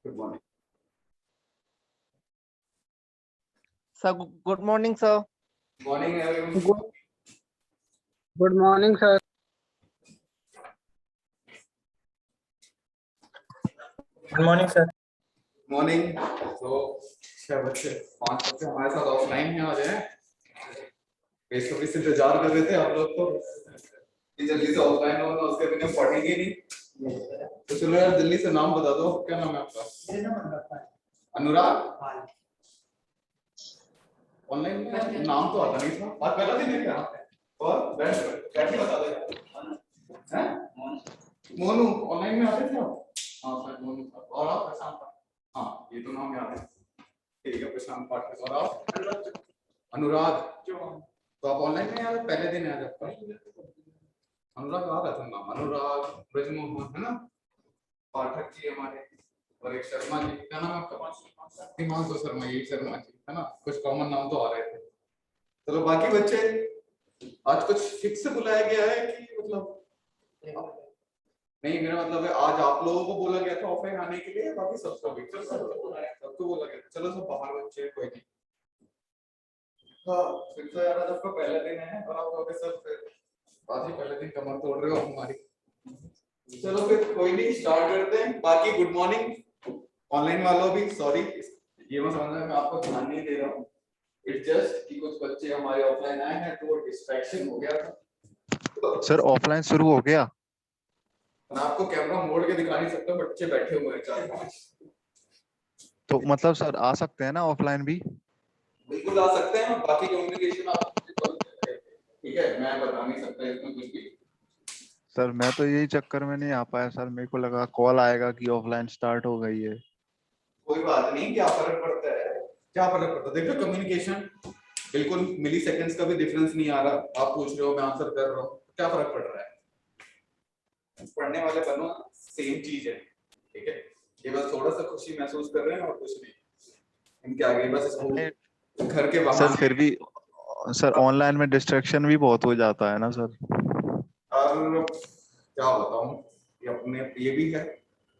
Good morning. Sir, good morning, sir. Morning, everyone. Good morning, sir. Good morning, sir. Morning. So 5 बच्चे हमारे साथ offline में आ जाए। Face to face इंतजार कर रहे थे आप लोग तो कि जल्दी से ऑफलाइन हो ना, उसके बिना पढ़ेंगे नहीं। तो चलो यार जल्दी से नाम बता दो, क्या नाम है आपका? अनुराग। ऑनलाइन में नाम तो आता नहीं था, आज पहला दिन है क्या? और बैठ के बता दो। हैं? मोनू ऑनलाइन में आते थे आप? हाँ सर मोनू था। और आप प्रशांत? हाँ ये तो नाम याद है। ठीक है प्रशांत पाठक। और आप? अनुराग। तो आप ऑनलाइन में यार पहले दिन है आपका? अनुराग आ रहा था नाम, अनुराग ब्रजमोहन है ना, पाठक जी हमारे, और एक शर्मा जी, क्या नाम है आपका? हिमांशु शर्मा, यही शर्मा जी है ना, कुछ कॉमन नाम तो आ रहे थे। चलो बाकी बच्चे आज कुछ फिक्स से बुलाया गया है कि मतलब नहीं, मेरा मतलब है आज आप लोगों को बोला गया था ऑफलाइन आने के लिए, बाकी सबको भी सबको बोला गया था। चलो सब बाहर बच्चे कोई नहीं। हाँ फिर तो यार आपका पहला दिन है और आप लोग सब फिर आज ही पहले दिन कमर तोड़ रहे हो हमारी। चलो फिर कोई नहीं, स्टार्ट करते हैं। बाकी गुड मॉर्निंग ऑनलाइन वालों भी, सॉरी ये मैं समझ मैं आपको ध्यान नहीं दे रहा हूँ। इट्स जस्ट कि कुछ बच्चे हमारे ऑफलाइन आए हैं तो डिस्ट्रैक्शन हो गया था। सर ऑफलाइन शुरू हो गया? मैं आपको कैमरा मोड़ के दिखा नहीं सकता, बच्चे बैठे हुए हैं 4-5। तो मतलब सर आ सकते हैं ना ऑफलाइन भी? बिल्कुल आ सकते हैं, बाकी कम्युनिकेशन आप ठीक है, मैं बता नहीं सकता इसमें कुछ भी। सर मैं तो यही चक्कर में नहीं आ पाया सर, मेरे को लगा कॉल आएगा कि ऑफलाइन स्टार्ट हो गई है। कोई बात नहीं, क्या फर्क पड़ता है, क्या फर्क पड़ता है? देखो कम्युनिकेशन बिल्कुल मिली सेकंड्स का भी डिफरेंस नहीं आ रहा। आप पूछ रहे हो, मैं आंसर कर रहा हूँ, क्या फर्क पड़ रहा है? पढ़ने वाले बनो, सेम चीज है, ठीक है। ये बस थोड़ा सा खुशी महसूस कर रहे हैं और कुछ नहीं, इनके आगे बस इसको घर के बाहर। सर फिर भी सर ऑनलाइन में डिस्ट्रैक्शन भी बहुत हो जाता है ना सर। और क्या बताऊं, ये अपने ये भी है,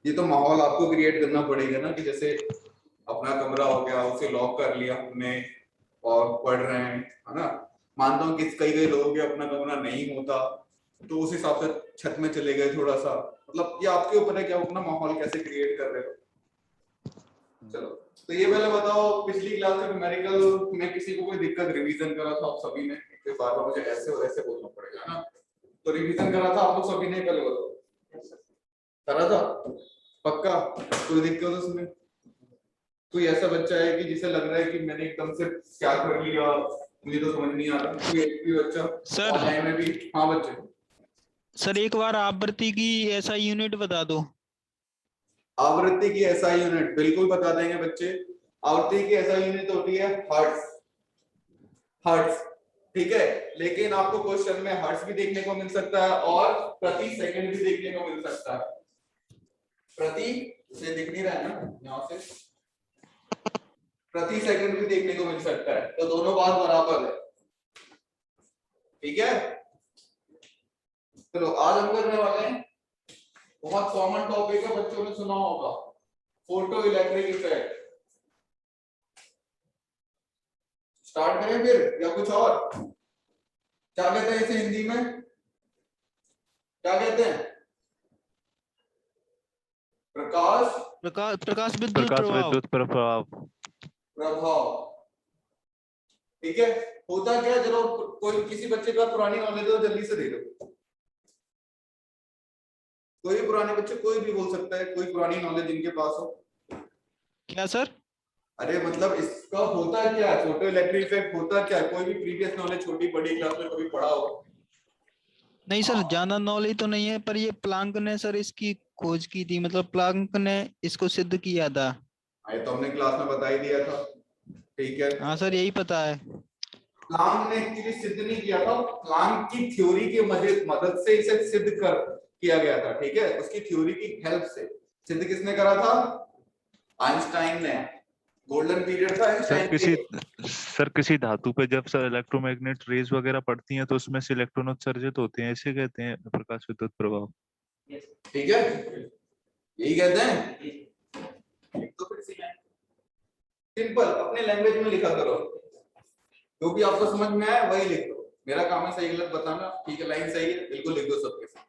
ये तो माहौल आपको क्रिएट करना पड़ेगा ना, कि जैसे अपना कमरा हो गया उसे लॉक कर लिया हमने और पढ़ रहे हैं, है ना। मानता हूँ कि कई लोगों के अपना कमरा नहीं होता तो उस हिसाब से छत में चले गए थोड़ा सा, मतलब ये आपके ऊपर है कि आप अपना माहौल कैसे क्रिएट कर रहे हो। चलो तो ये पहले बताओ, पिछली क्लास में न्यूमेरिकल में किसी को कोई दिक्कत रिवीजन करा था आप सभी ने? बार बार मुझे ऐसे और ऐसे बोलना पड़ेगा ना, तो रिवीजन करा था आप लोग सभी ने? पहले बताओ करा था पक्का? कोई दिक्कत उसमें? कोई ऐसा बच्चा है कि जिसे लग रहा है कि मैंने एकदम से क्या कर लिया, मुझे तो समझ नहीं आ रहा? कोई एक भी बच्चा सर ऑनलाइन में भी? हाँ बच्चे सर एक बार आवृत्ति की ऐसा यूनिट बता दो। आवृत्ति की एसआई यूनिट बिल्कुल बता देंगे बच्चे। आवृत्ति की एसआई यूनिट होती है हर्ट्ज, हर्ट्ज, ठीक है। लेकिन आपको क्वेश्चन में हर्ट्ज भी देखने को मिल सकता है और प्रति सेकंड भी देखने को मिल सकता है। प्रति से दिख नहीं रहा है ना यहाँ से, प्रति सेकंड भी देखने को मिल सकता है, तो दोनों बात बराबर है, ठीक है। चलो आज हम करने वाले हैं बहुत कॉमन टॉपिक है, बच्चों ने सुना होगा, फोटो इलेक्ट्रिक इफेक्ट। स्टार्ट करें फिर या कुछ और? क्या कहते हैं इसे हिंदी में, क्या कहते हैं? प्रकाश प्रकाश विद्युत प्रभाव। प्रभाव, ठीक है। होता क्या, चलो कोई किसी बच्चे का पुरानी नॉलेज हो जल्दी से दे दो। कोई भी पुराने बच्चे कोई भी बोल सकता है, कोई पुरानी नॉलेज जिनके पास हो। क्या सर? अरे मतलब इसका होता क्या है, फोटो इलेक्ट्रिक इफेक्ट होता क्या है? कोई भी प्रीवियस नॉलेज छोटी बड़ी क्लास में कभी पढ़ा हो? नहीं सर ज्यादा नॉलेज तो नहीं है, पर ये प्लांक ने सर इसकी खोज की थी, मतलब प्लांक ने इसको सिद्ध किया था। ये तो हमने क्लास में बता ही दिया था, ठीक है। हाँ सर यही पता है। प्लांक ने एक्चुअली सिद्ध नहीं किया था, प्लांक की थ्योरी की मदद से इसे सिद्ध कर किया गया था, ठीक है। उसकी थ्योरी की हेल्प से सिद्ध किसने करा था? आइंस्टाइन ने। गोल्डन पीरियड था सर किसी धातु पे जब सर इलेक्ट्रोमैग्नेट रेज वगैरह पड़ती हैं तो उसमें से इलेक्ट्रॉन उत्सर्जित होते हैं, इसे कहते हैं प्रकाश विद्युत प्रभाव। ठीक है, यही कहते हैं, सिंपल अपने लैंग्वेज में लिखा करो, जो भी आपको समझ में आया वही लिख दो। मेरा काम है सही गलत बताना, ठीक है लाइन सही है बिल्कुल लिख दो सबके साथ।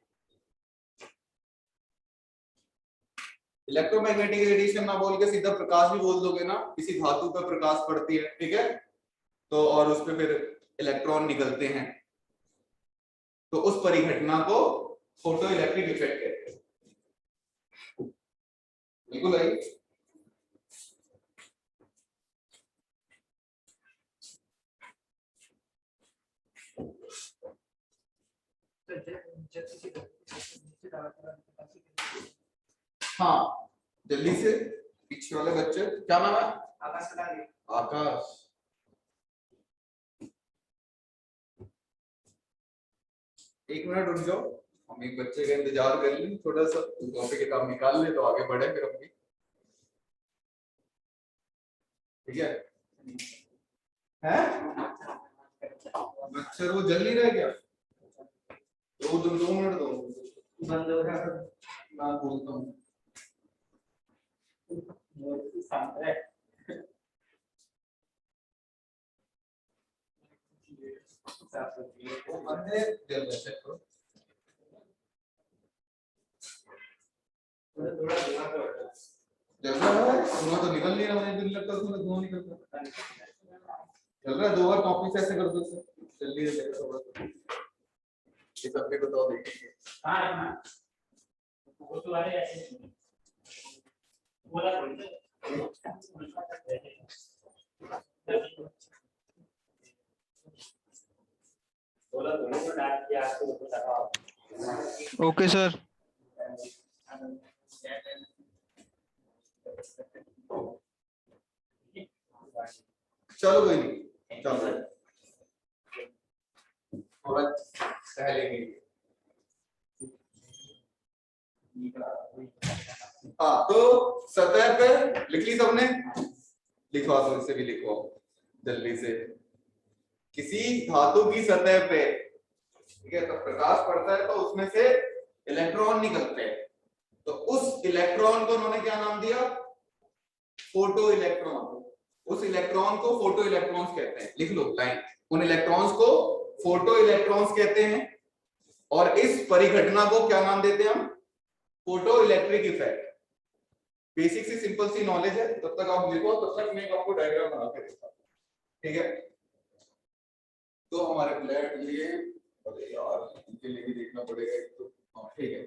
इलेक्ट्रोमैग्नेटिक रेडिएशन ना बोल के सीधा प्रकाश भी बोल दोगे ना, किसी धातु पर प्रकाश पड़ती है, ठीक है, तो और उस पे फिर इलेक्ट्रॉन निकलते हैं, तो उस परिघटना को फोटो इलेक्ट्रिक इफेक्ट कहते हैं। बिल्कुल राइट। हाँ जल्दी से पीछे वाले बच्चे, क्या नाम है? आकाश। आकाश एक मिनट रुक जाओ, हम एक बच्चे का इंतजार कर लें थोड़ा सा, कॉपी किताब निकाल ले तो आगे बढ़े फिर हम भी, ठीक है? मच्छर वो जल नहीं रहा क्या? दो मिनट दो, बंद हो रहा है मैं बोलता हूँ। वो बंद है, जल रहा है, चेक करो। जल रहा है, धुआं तो निकल नहीं रहा, मुझे दिन लगता है धुआं निकलता है। चल रहा है, 2 बार कॉपी से ऐसे कर दो सर, जल्दी से थोड़ा सा ये सबके बताओ देखेंगे। हां रखना वो तो वाले ऐसे बोला तो डाल दिया आपको बताओ। Okay sir. चलो कोई नहीं, चलो थोड़ा टहलेंगे। हाँ तो सतह पे लिख ली सबने, लिखवा दो, इसे भी लिखो जल्दी से। किसी धातु की सतह पे, ठीक है, तो प्रकाश पड़ता है तो उसमें से इलेक्ट्रॉन निकलते हैं, तो उस इलेक्ट्रॉन को उन्होंने क्या नाम दिया? Photo electron. उस इलेक्ट्रॉन को फोटो इलेक्ट्रॉन्स कहते हैं, लिख लो लाइन, उन इलेक्ट्रॉन्स को फोटो इलेक्ट्रॉन्स कहते हैं, और इस परिघटना को क्या नाम देते हैं हम? Photo electric effect. बेसिक सी सिंपल सी नॉलेज है, तब तक आप लिखो, तब तक मैं आपको डायग्राम बना के देता हूं, ठीक है? तो हमारे फ्लैट लिए, अरे यार इनके लिए भी देखना पड़ेगा एक तो, हाँ ठीक है।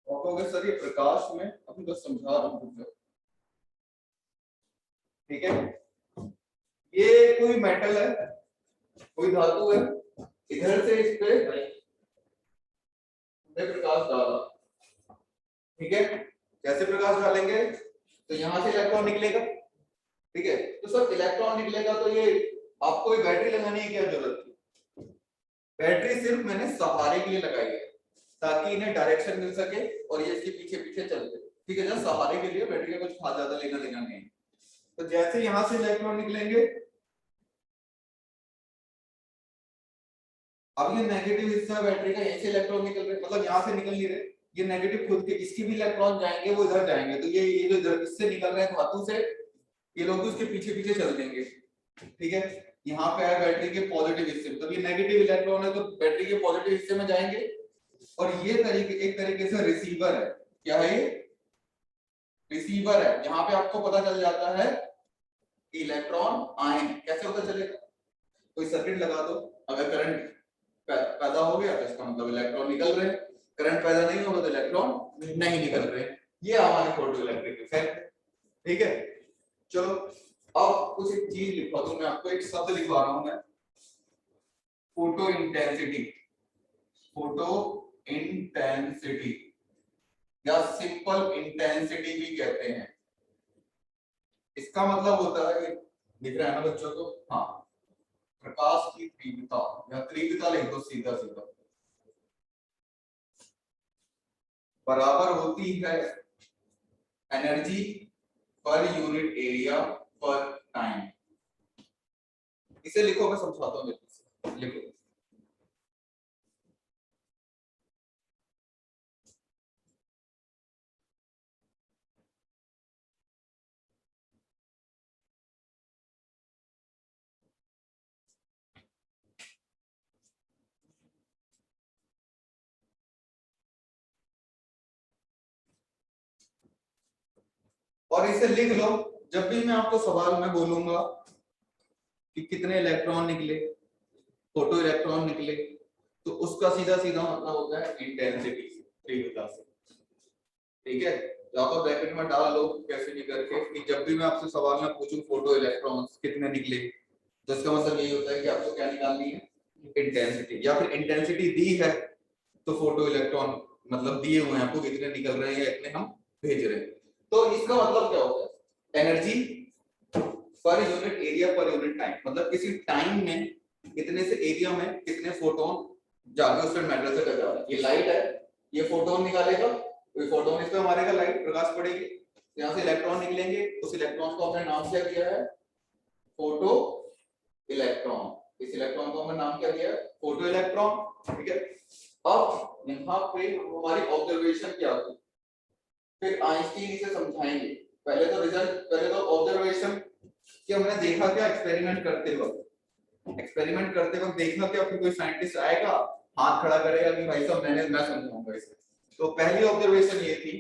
आप कहोगे सर ये प्रकाश में, अभी बस समझा रहा हूं, ठीक है? ये कोई मेटल है, कोई धातु है, इधर से इस पे प्रकाश डाला, ठीक है? कैसे प्रकाश डालेंगे? तो यहां से इलेक्ट्रॉन निकलेगा, ठीक है? तो सर इलेक्ट्रॉन निकलेगा तो ये आपको कोई बैटरी लगाने की क्या जरूरत थी? बैटरी सिर्फ मैंने सहारे के लिए लगाई है, ताकि इन्हें डायरेक्शन मिल सके और ये इसके पीछे पीछे चलते, ठीक है? जस्ट सहारे के लिए, बैटरी का कुछ खास ज्यादा लेना देना नहीं। तो जैसे यहां से इलेक्ट्रॉन निकलेंगे, अब ये नेगेटिव हिस्सा बैटरी का, यहीं से इलेक्ट्रॉन निकल रहे, मतलब यहां से निकल नहीं रहे, ये नेगेटिव खुद के, इसके भी इलेक्ट्रॉन जाएंगे, वो इधर जाएंगे, तो ये जो इधर इससे निकल रहे हैं धातु से, ये लोग भी उसके पीछे पीछे चल देंगे, ठीक है? यहाँ पे है बैटरी के पॉजिटिव हिस्से में, तो ये नेगेटिव इलेक्ट्रॉन है तो बैटरी के पॉजिटिव हिस्से में जाएंगे, और ये तरीके एक तरीके से रिसीवर है। क्या है ये? रिसीवर है, जहां पे आपको पता चल जाता है कि इलेक्ट्रॉन आए हैं। कैसे पता चलेगा? कोई सर्किट लगा दो, अगर करंट पैदा हो गया तो इसका मतलब इलेक्ट्रॉन निकल रहे हैं, करंट पैदा नहीं होगा तो इलेक्ट्रॉन नहीं निकल रहे। ये हमारे फोटो इलेक्ट्रिक इफेक्ट, ठीक है? चलो अब कुछ एक चीज लिखवा दूं मैं आपको, एक शब्द लिखवा रहा हूं मैं, फोटो इंटेंसिटी। फोटो इंटेंसिटी या सिंपल इंटेंसिटी भी कहते हैं। इसका मतलब होता है, दिख रहा है ना बच्चों को? हाँ, प्रकाश की तीव्रता या तीव्रता लिख दो सीधा सीधा, बराबर होती है एनर्जी पर यूनिट एरिया पर टाइम। इसे लिखो, मैं समझाता हूँ, लिखो और इसे लिख लो, जब भी मैं आपको सवाल में बोलूंगा कि कितने इलेक्ट्रॉन निकले, फोटो इलेक्ट्रॉन निकले, तो उसका सीधा सीधा मतलब होता है इंटेंसिटी, तीव्रता से। ठीक है, तो आप ब्रैकेट में डाल लो कैसे भी करके कि जब भी मैं आपसे सवाल में पूछूं फोटो इलेक्ट्रॉन्स कितने निकले, तो इसका मतलब यही होता है कि आपको क्या निकालनी है, इंटेंसिटी। या फिर इंटेंसिटी दी है तो फोटो इलेक्ट्रॉन मतलब दिए हुए हैं आपको कितने निकल रहे हैं या इतने हम भेज रहे हैं। तो इसका मतलब क्या होता है, energy per unit area per unit time, मतलब किसी टाइम में कितने से एरिया में कितने फोटोन जाके उसमें मैटर से टकरा रहा है। ये लाइट है, ये फोटोन निकालेगा, कोई फोटोन इस पे मारेगा, लाइट प्रकाश पड़ेगी, यहाँ से इलेक्ट्रॉन निकलेंगे, उस इलेक्ट्रॉन को हमने नाम क्या दिया है, फोटो इलेक्ट्रॉन। इस इलेक्ट्रॉन को हमने नाम क्या दिया है, फोटो इलेक्ट्रॉन। ठीक है, अब यहाँ पे हमारी ऑब्जर्वेशन क्या होगी, फिर आइंस्टीन इसे समझाएंगे। पहले तो रिजल्ट, पहले तो ऑब्जर्वेशन कि हमने देखा क्या एक्सपेरिमेंट करते वक्त, एक्सपेरिमेंट करते वक्त देखा क्या, फिर कोई साइंटिस्ट आएगा हाथ खड़ा करेगा कि भाई साहब मैं समझाऊंगा इसे। तो पहली ऑब्जर्वेशन ये थी,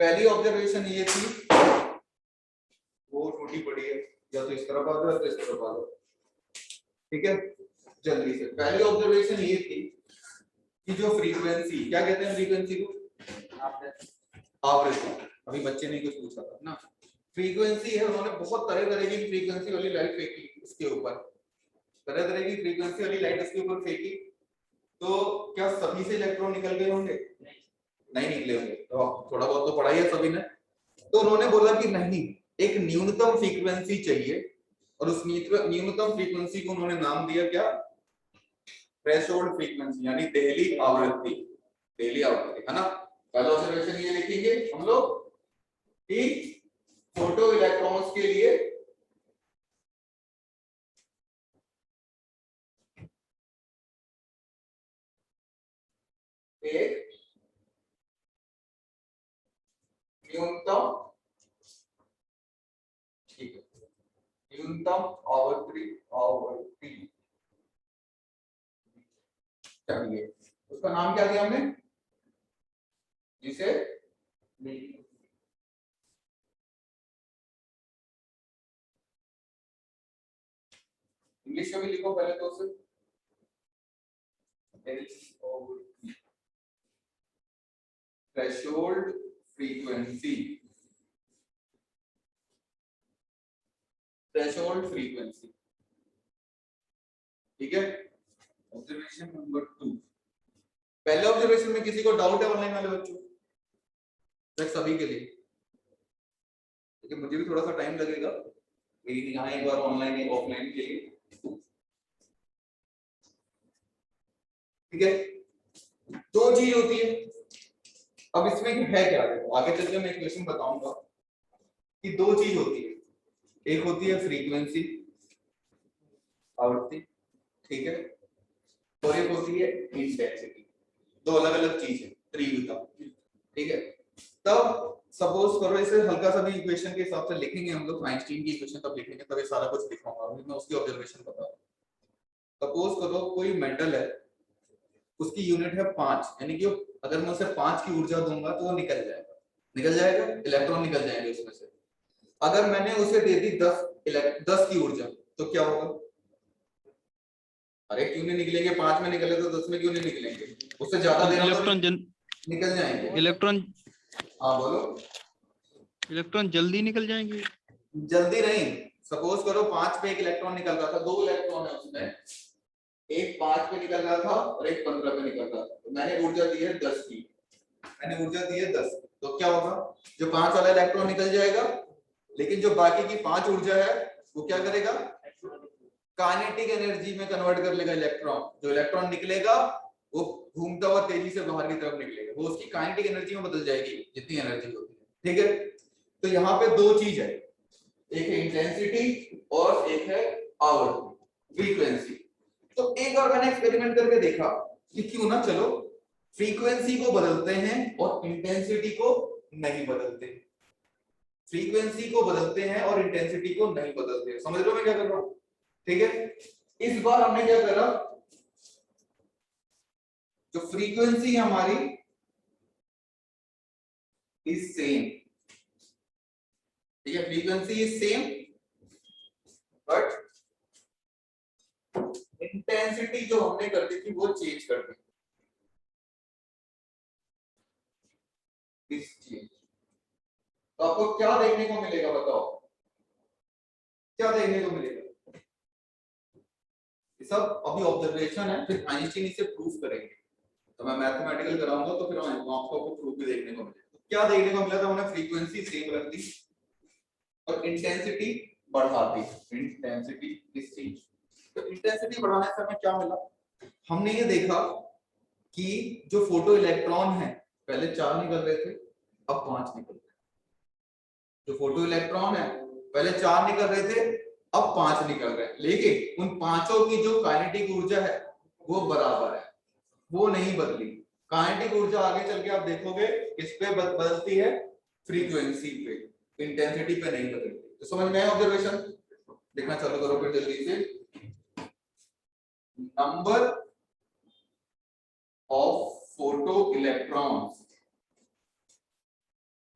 पहली ऑब्जर्वेशन ये थी, वो टूटी पड़ी है, या तो इस तरफ आ जाओ या तो इस तरफ आ जाओ। ठीक है, जल्दी से पहली ऑब्जर्वेशन ये थी कि जो फ्रीक्वेंसी, क्या कहते हैं फ्रीक्वेंसी को, आवृत्ति, अभी बच्चे ने कुछ पूछा था ना, फ्रीक्वेंसी है, उन्होंने बहुत तरह तरह की फ्रीक्वेंसी वाली लाइट फेंकी उसके ऊपर, तरह तरह की फ्रीक्वेंसी वाली लाइट उसके ऊपर फेंकी, तो क्या सभी से इलेक्ट्रॉन निकल गए होंगे, नहीं निकले होंगे, तो थोड़ा बहुत तो पढ़ा ही है सभी ने। तो उन्होंने बोला कि नहीं, एक न्यूनतम फ्रीक्वेंसी चाहिए, और उस न्यूनतम फ्रीक्वेंसी को उन्होंने नाम दिया क्या, थ्रेशोल्ड फ्रीक्वेंसी, यानी देहली आवृत्ति, देहली आवृत्ति, है ना। पहला ऑब्जर्वेशन ये लिखेंगे हम लोग कि फोटो इलेक्ट्रॉन्स के लिए एक न्यूनतम, ठीक है, न्यूनतम आवृत्ति चाहिए, उसका नाम क्या दिया हमने, जिसे इंग्लिश में भी लिखो पहले तो उसे, थ्रेशोल्ड फ्रीक्वेंसी, थ्रेशोल्ड फ्रीक्वेंसी। ठीक है, ऑब्जर्वेशन नंबर 2। पहले ऑब्जर्वेशन में किसी को डाउट है ऑनलाइन वाले बच्चों, तो सभी के लिए, क्योंकि मुझे भी थोड़ा सा टाइम लगेगा, मेरी यहाँ एक बार ऑनलाइन एक ऑफलाइन के लिए। ठीक है, दो चीज होती है। अब इसमें है क्या, आगे चल के मैं इक्वेशन बताऊंगा कि दो चीज होती है, एक होती है फ्रीक्वेंसी, आवृत्ति, ठीक है, और एक होती है इंटेंसिटी, दो अलग अलग चीज है, तीव्रता। ठीक है, तब सपोज करो, इसे हल्का सा भी इक्वेशन के हिसाब से लिखेंगे हम लोग, आइंस्टीन की इक्वेशन तब लिखेंगे, तब ये सारा कुछ लिखूंगा, अभी मैं उसकी ऑब्जर्वेशन बता रहा हूं। सपोज करो कोई मेटल है, उसकी यूनिट है 5, यानी कि अगर मैं उसे 5 की ऊर्जा दूंगा तो वो निकल जाएगा, इलेक्ट्रॉन निकल जाएंगे उसमें से। अगर मैंने उसे दे दी 10 की ऊर्जा, तो क्या होगा, अरे क्यों नहीं निकलेंगे, 5 में निकले तो 10 में क्यों नहीं निकलेंगे, उससे ज्यादा देना इलेक्ट्रॉन तो निकल जाएंगे। इलेक्ट्रॉन, हाँ बोलो, इलेक्ट्रॉन जल्दी निकल जाएंगे, जल्दी नहीं, सपोज करो 5 पे एक इलेक्ट्रॉन निकल रहा था, 2 इलेक्ट्रॉन है उसमें, एक 5 पे निकल रहा था और एक 15 पे निकल रहा था, तो मैंने ऊर्जा दी है 10 की, मैंने ऊर्जा दी है 10, तो क्या होगा, जो 5 वाला इलेक्ट्रॉन निकल जाएगा, लेकिन जो बाकी की 5 ऊर्जा है वो क्या करेगा, काइनेटिक एनर्जी में कन्वर्ट कर लेगा इलेक्ट्रॉन, जो इलेक्ट्रॉन निकलेगा वो घूमता हुआ तेजी से बाहर की तरफ निकलेगा, वो उसकी काइनेटिक एनर्जी में बदल जाएगी जितनी एनर्जी होती है। ठीक है, तो यहाँ पे दो चीज है, एक है इंटेंसिटी और एक है आवृत्ति, फ्रीक्वेंसी। तो एक बार मैंने एक्सपेरिमेंट करके देखा कि क्यों ना चलो फ्रीक्वेंसी को बदलते हैं और इंटेंसिटी को नहीं बदलते, फ्रीक्वेंसी को बदलते हैं और इंटेंसिटी को नहीं बदलते। समझ लो मैं क्या कर रहा हूं। ठीक है, इस बार हमने क्या करा, जो फ्रीक्वेंसी है हमारी इज सेम, ठीक है, frequency is same but intensity जो हमने कर दी थी वो चेंज कर दी। इस चीज तो आपको क्या देखने को मिलेगा बताओ, क्या देखने को मिलेगा? ये सब अभी ऑब्जर्वेशन है, फिर आइंस्टीन इसे प्रूफ करेंगे। तो मैं मैथमेटिकल कराऊंगा तो फिर आपको प्रूफ भी देखने को मिलेगा। तो क्या देखने को मिला था? हमने फ्रीक्वेंसी सेम रख दी और इंटेंसिटी बढ़ा दी। इंटेंसिटी इस चीज, तो इंटेंसिटी बढ़ाने से हमें क्या मिला? हमने ये देखा कि जो फोटो इलेक्ट्रॉन है पहले 4 निकल रहे थे, अब 5 निकल रहे हैं। जो फोटो इलेक्ट्रॉन है पहले 4 निकल रहे थे, अब 5 निकल रहे हैं, लेकिन उन पांचों की जो काइनेटिक ऊर्जा है वो बराबर है, वो नहीं बदली। काइनेटिक ऊर्जा आगे चल के आप देखोगे किस पे बदलती है? फ्रीक्वेंसी पे, इंटेंसिटी पे नहीं बदलती। तो समझ में आया ऑब्जर्वेशन? देखना चालू करो फिर जल्दी से। Number of photo electrons,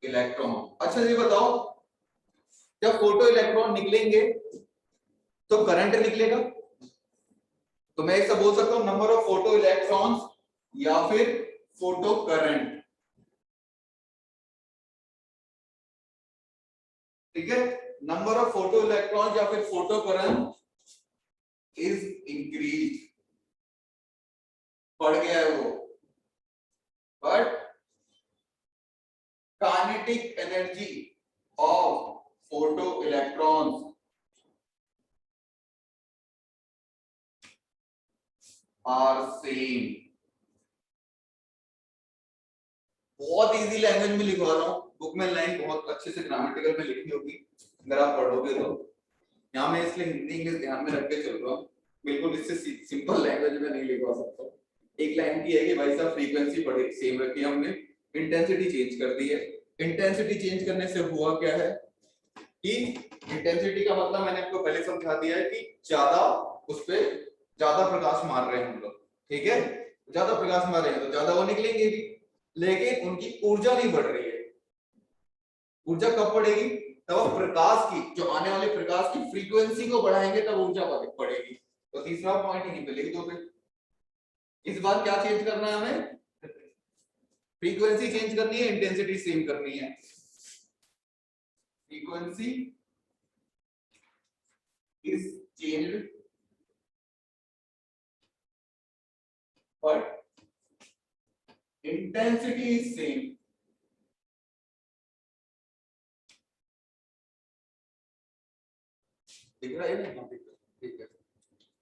electron. अच्छा ये बताओ, जब फोटो इलेक्ट्रॉन निकलेंगे तो करंट निकलेगा, तो मैं ऐसा बोल सकता हूं नंबर ऑफ फोटो इलेक्ट्रॉन्स या फिर फोटो करंट। ठीक है, नंबर ऑफ फोटो इलेक्ट्रॉन्स या फिर फोटो करंट इज इंक्रीज, बढ़ गया है वो, but kinetic energy of photo electrons are same. बहुत इजी लैंग्वेज में लिखवा रहा हूं, बुक में लाइन बहुत अच्छे से ग्रामेटिकल में लिखी होगी, अगर आप पढ़ोगे तो। यहाँ मैं इसलिए हिंदी इंग्लिश ध्यान में रख के चल रहा हूँ, बिल्कुल इससे सिंपल लैंग्वेज में नहीं लिखवा सकता। एक लाइन की है कि भाई साहब फ्रीक्वेंसी बढ़ी सेम रखी हमने, इंटेंसिटी चेंज कर दी है। इंटेंसिटी चेंज करने से हुआ क्या है कि इंटेंसिटी का मतलब मैंने आपको पहले समझा दिया है कि ज्यादा उस पे ज्यादा प्रकाश मार रहे हैं हम लोग, ठीक है, ज्यादा प्रकाश मार रहे हैं तो ज्यादा वो निकलेंगे भी, लेकिन उनकी ऊर्जा नहीं बढ़ रही है। ऊर्जा कब बढ़ेगी? तब प्रकाश की, जो आने वाले प्रकाश की फ्रीक्वेंसी को बढ़ाएंगे तब ऊर्जा बढ़ेगी। तो तीसरा पॉइंट ही नहीं मिलेगी। तो फिर इस बार क्या चेंज करना है हमें? फ्रीक्वेंसी चेंज करनी है, इंटेंसिटी सेम करनी है। Frequency is changed but intensity is same। दिख रहा है ना? ठीक है,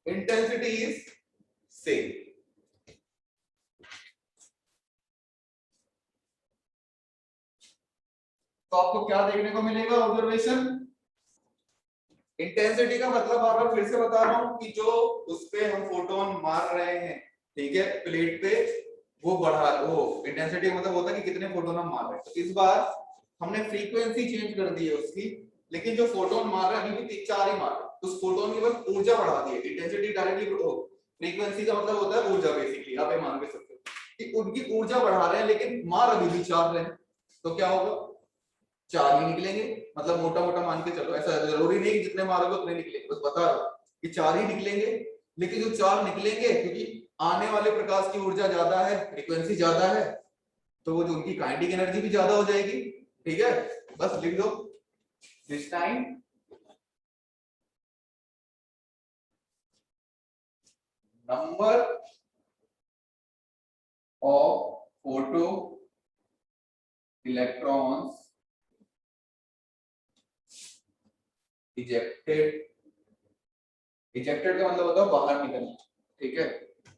इंटेंसिटी इज सेम। तो आपको क्या देखने को मिलेगा ऑब्जर्वेशन? इंटेंसिटी का मतलब बार बार फिर से बता रहा हूं कि जो उस पे हम फोटोन मार रहे हैं, ठीक है, प्लेट पे, वो बढ़ा, वो इंटेंसिटी मतलब होता है कि कितने फोटोन हम मार रहे हैं। तो इस बार हमने फ्रीक्वेंसी चेंज कर दी है उसकी, लेकिन जो फोटोन मार रहा है अभी भी 4 ही मार रहा है, तो उस फोटोन की बस ऊर्जा बढ़ा दी है। इंटेंसिटी डायरेक्टली, फ्रीक्वेंसी का मतलब होता है ऊर्जा, बेसिकली आप ये मान के सकते हो कि उनकी ऊर्जा बढ़ा रहे हैं, लेकिन मार अभी भी 4 रहे हैं। तो क्या होगा? 4 ही निकलेंगे, मतलब मोटा मोटा मान के चलो, ऐसा जरूरी नहीं कि जितने मारोगे उतने निकलेंगे, बस बता रहा हूं कि 4 ही निकलेंगे। लेकिन जो 4 निकलेंगे, क्योंकि आने वाले प्रकाश की ऊर्जा ज्यादा है, फ्रीक्वेंसी ज्यादा है, तो वो जो उनकी काइनेटिक एनर्जी भी ज्यादा हो जाएगी। ठीक है, बस लिख दो this time number of photo electrons ejected, ejected का मतलब होता है बाहर निकलना, ठीक है,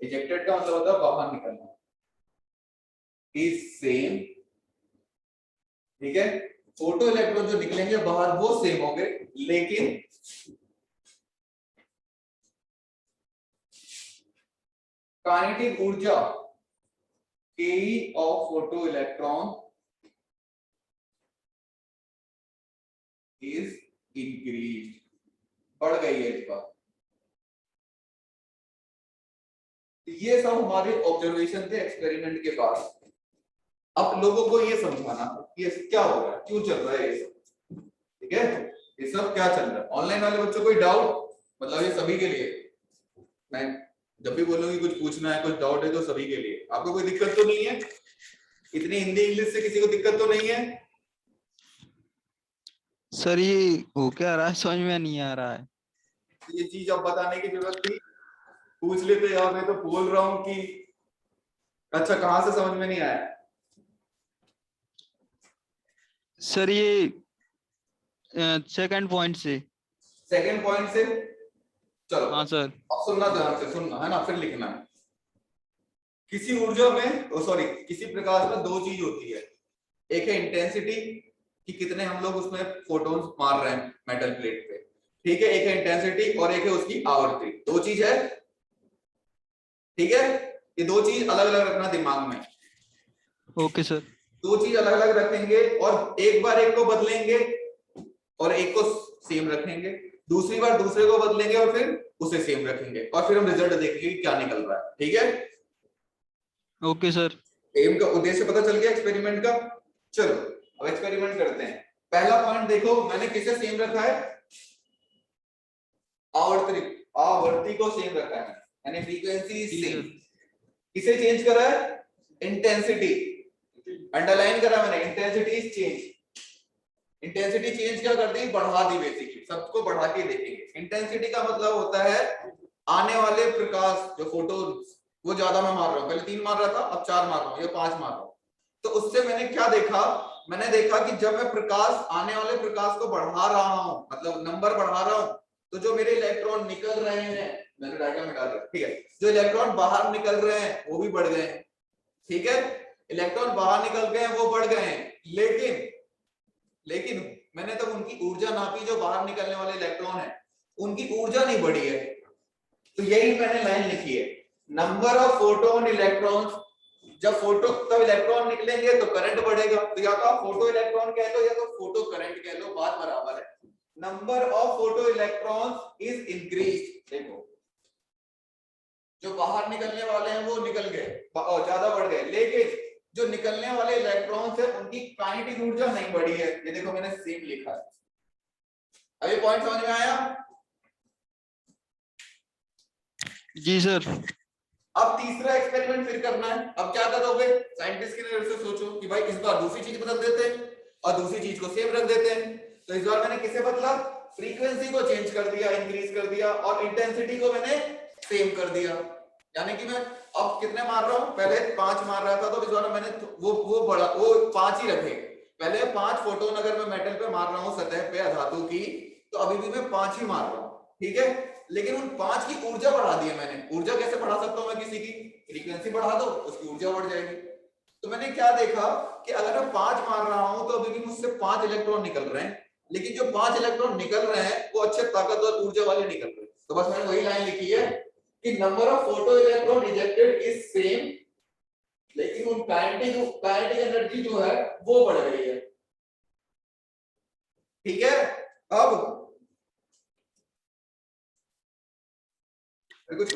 इजेक्टेड का मतलब होता है बाहर निकलना, इज सेम। ठीक है, फोटो इलेक्ट्रॉन जो निकलेंगे बाहर वो सेम होंगे, लेकिन काइनेटिक ऊर्जा के of photo electron is increase, बढ़ गई है इस बार। ये सब हमारे ऑब्जर्वेशन थे एक्सपेरिमेंट के पास। अब लोगों को ये समझाना कि ये क्या हो रहा है, क्यों चल रहा है ये सब। ठीक ठीक है, ये सब क्या चल रहा है। ऑनलाइन वाले बच्चों कोई डाउट, मतलब ये सभी के लिए, मैं जब भी बोलूंगी कुछ पूछना है, कुछ डाउट है तो सभी के लिए। आपको कोई दिक्कत तो नहीं है? इतनी हिंदी इंग्लिश से किसी को दिक्कत तो नहीं है? सर ये हो क्या रहा है, समझ में नहीं आ रहा है। ये चीज अब बताने की जरूरत थी, पूछ लेते यार, मैं तो बोल रहा हूँ कि अच्छा कहाँ से समझ में नहीं आया? सर ये सेकंड पॉइंट से। सेकंड पॉइंट से, चलो हाँ सर। अब सुनना, ध्यान से सुनना है ना, फिर लिखना है। किसी ऊर्जा में, सॉरी, किसी प्रकाश में दो चीज होती है, एक है इंटेंसिटी कि कितने हम लोग उसमें फोटॉन्स मार रहे हैं मेटल प्लेट पे, ठीक है, एक है इंटेंसिटी और एक है उसकी आवृत्ति, दो चीज है, ठीक है। ये दो चीज अलग अलग रखना दिमाग में। Okay sir. दो चीज अलग अलग रखेंगे और एक बार एक को बदलेंगे और एक को सेम रखेंगे, दूसरी बार दूसरे को बदलेंगे और फिर उसे सेम रखेंगे, और फिर हम रिजल्ट देखेंगे कि क्या निकल रहा है, ठीक है। Okay sir. एम का उद्देश्य पता चल गया एक्सपेरिमेंट का। चलो अब एक्सपेरिमेंट करते हैं। पहला पॉइंट देखो, मैंने किसे सेम रखा है? आवर्ती को सेम रखा है, यानी फ्रीक्वेंसी सेम। किसे चेंज करा है? इंटेंसिटी, अंडरलाइन करा मैंने, intensity is change. Intensity change क्या कर दी? बढ़ा दी बेसिकली, सबको बढ़ा के देखेंगे। इंटेंसिटी का मतलब होता है आने वाले प्रकाश, जो फोटोन्स, वो ज्यादा मैं मार रहा हूँ, पहले 3 मार रहा था, अब 4 मार रहा हूँ या 5 मार रहा हूँ। तो उससे मैंने क्या देखा? मैंने देखा कि जब मैं प्रकाश, आने वाले प्रकाश को बढ़ा रहा हूँ, मतलब नंबर बढ़ा रहा हूँ, तो जो मेरे इलेक्ट्रॉन निकल रहे हैं, मैंने डायग्राम में डाल दिया, ठीक है, जो इलेक्ट्रॉन बाहर निकल रहे हैं वो भी बढ़ गए हैं, ठीक है, इलेक्ट्रॉन बाहर निकल गए हैं वो बढ़ गए हैं। लेकिन मैंने तब उनकी ऊर्जा नापी, जो बाहर निकलने वाले इलेक्ट्रॉन है उनकी ऊर्जा नहीं बढ़ी है। तो यही मैंने लाइन लिखी है, नंबर ऑफ फोटोन इलेक्ट्रॉन्स। जब फोटो, तब इलेक्ट्रॉन निकलेंगे तो करंट बढ़ेगा, तो या तो आप फोटो इलेक्ट्रॉन कह लो या तो फोटो करंट कह लो, बात बराबर है। Number of photo electrons is increased. देखो जो बाहर निकलने वाले हैं वो निकल गए, ज्यादा बढ़ गए, लेकिन जो निकलने वाले इलेक्ट्रॉन्स है उनकी काइनेटिक ऊर्जा नहीं बढ़ी है। ये देखो मैंने सेम लिखा है। अब ये पॉइंट समझ में आया? जी सर। अब तीसरा एक्सपेरिमेंट फिर करना है। अब क्या करोगे? साइंटिस्ट की नजर से सोचो कि भाई इस बार दूसरी चीज बदल देते हैं और दूसरी चीज को सेम रख देते हैं। तो इस बार मैंने किसे बदला? फ्रीक्वेंसी को चेंज कर दिया, इंक्रीज कर दिया, और इंटेंसिटी को मैंने सेम कर दिया। यानी कि मैं अब कितने मार रहा हूं? पहले 5 मार रहा था, तो इस बार मैंने वो बड़ा, वो 5 ही रखे। पहले 5 फोटोन अगर मैं मेटल पे मार रहा हूं, सतह पे धातु की, तो अभी भी मैं 5 ही मार रहा हूं, ठीक है। लेकिन उन 5 की ऊर्जा बढ़ा दी है मैंने। ऊर्जा कैसे बढ़ा सकता हूं मैं किसी की? फ्रीक्वेंसी बढ़ा दो, उसकी ऊर्जा बढ़ जाएगी। तो मैंने क्या देखा कि अगर मैं 5 मार रहा हूं तो अभी भी मुझसे 5 इलेक्ट्रॉन निकल रहे हैं, लेकिन जो 5 इलेक्ट्रॉन निकल रहे हैं वो अच्छे ताकतवर ऊर्जा वाले निकल रहे हैं। तो बस मैंने वही लाइन लिखी है कि number of photo electron ejected is same, लेकिन उन काइनेटिक एनर्जी जो है वो बढ़ गई है, ठीक है। अब कुछ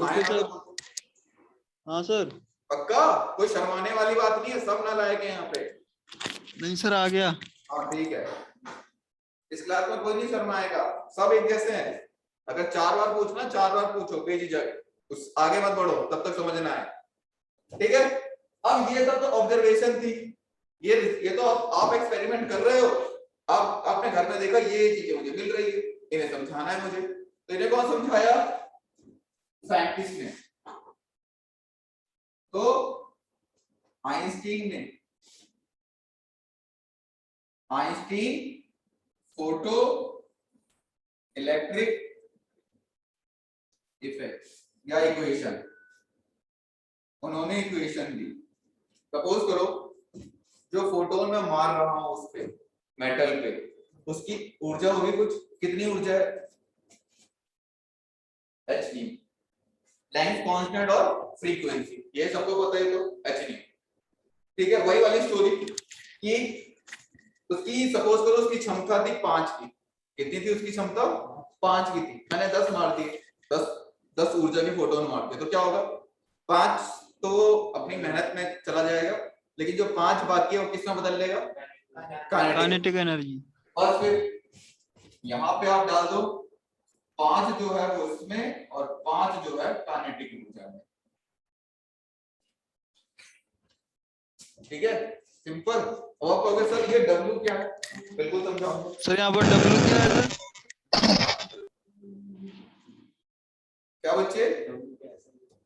हाँ सर। पक्का? कोई शर्माने वाली बात नहीं है, सब नालायक है यहाँ पे। नहीं सर, आ गया। हाँ ठीक है, इस क्लास में कोई नहीं शर्माएगा, सब एक जैसे हैं। अगर 4 बार पूछना, 4 बार पूछो बेझिझक, उस आगे मत बढ़ो तब तक समझना है, ठीक है। अब ये सब तो ऑब्जर्वेशन थी, ये तो आप एक्सपेरिमेंट कर रहे हो। अब आपने घर में देखा ये चीजें मुझे मिल रही है, इन्हें समझाना है मुझे। तो इन्हें कौन समझाया? साइंटिस्ट ने। तो आइंस्टीन फोटो इलेक्ट्रिक इफेक्ट या इक्वेशन, उन्होंने इक्वेशन दी। सपोज करो जो फोटोन मैं मार रहा हूं उस पे, मेटल पे, उसकी ऊर्जा होगी कुछ, कितनी ऊर्जा है? h, लेंथ कांस्टेंट और फ्रीक्वेंसी, ये सबको पता है, तो h, ठीक है। वही वाली स्टोरी कि उसकी, सपोज करो उसकी क्षमता थी 5 की। कितनी थी उसकी क्षमता? 5 की थी। मैंने 10 मार दिए, 10 ऊर्जा की फोटोन मार दिए, तो क्या होगा? 5 तो अपनी मेहनत में चला जाएगा, लेकिन जो 5 बाकी है वो किसमें बदल लेगा? Kinetic energy. और फिर यहाँ पे आप डाल दो 5 जो है वो इसमें और 5 जो है काइनेटिक ऊर्जा में। ठीक है, सिंपल। और कहोगे सर ये W क्या है, बिल्कुल समझाओ सर यहाँ पर W क्या है सर? क्या बच्चे?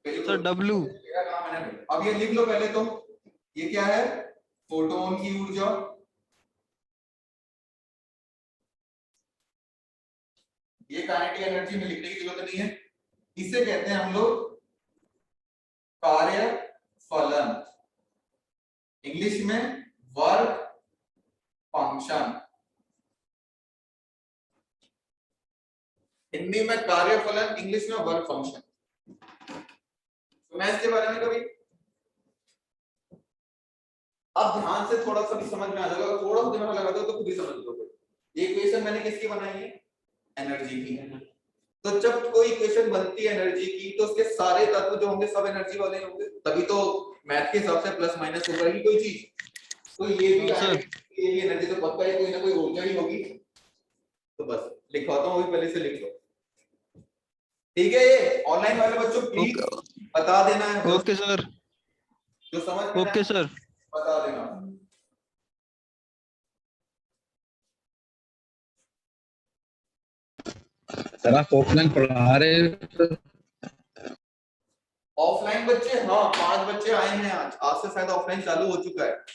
Sir W। मेरा काम है ना। अब ये लिख लो पहले तो, ये क्या है? फोटोन की ऊर्जा। ये काइनेटिक एनर्जी में लिखने की जरूरत नहीं है। इसे कहते हैं हम लोग कार्य फलन, इंग्लिश में वर्क फंक्शन, हिंदी में कार्य फलन, इंग्लिश में वर्क फंक्शन। तो मैं इसके बारे में कभी अब ध्यान से थोड़ा सा भी समझ में आ जाएगा, थोड़ा सा दिमाग लगा दो तो खुद ही समझ लोगे। ये इक्वेशन मैंने किसकी बनाई है? एनर्जी की। तो जब कोई इक्वेशन बनती है एनर्जी की तो उसके सारे तत्व जो होंगे सब एनर्जी वाले होंगे, तभी तो मैथ के हिसाब से प्लस माइनस होगा ही कोई चीज। तो ये भी ये एनर्जी तो पक्का है, कोई ना कोई ऊर्जा ही होगी। तो बस लिखवाता हूँ, पहले से लिख लो। ठीक है, ये ऑनलाइन वाले बच्चों प्लीज बता देना है। Okay sir. जो समझ में ओके सर। बता देना। सर आप ऑफलाइन पढ़ा रहे हैं? ऑफलाइन बच्चे, हाँ 5 बच्चे आए हैं आज से शायद ऑफलाइन चालू हो चुका है।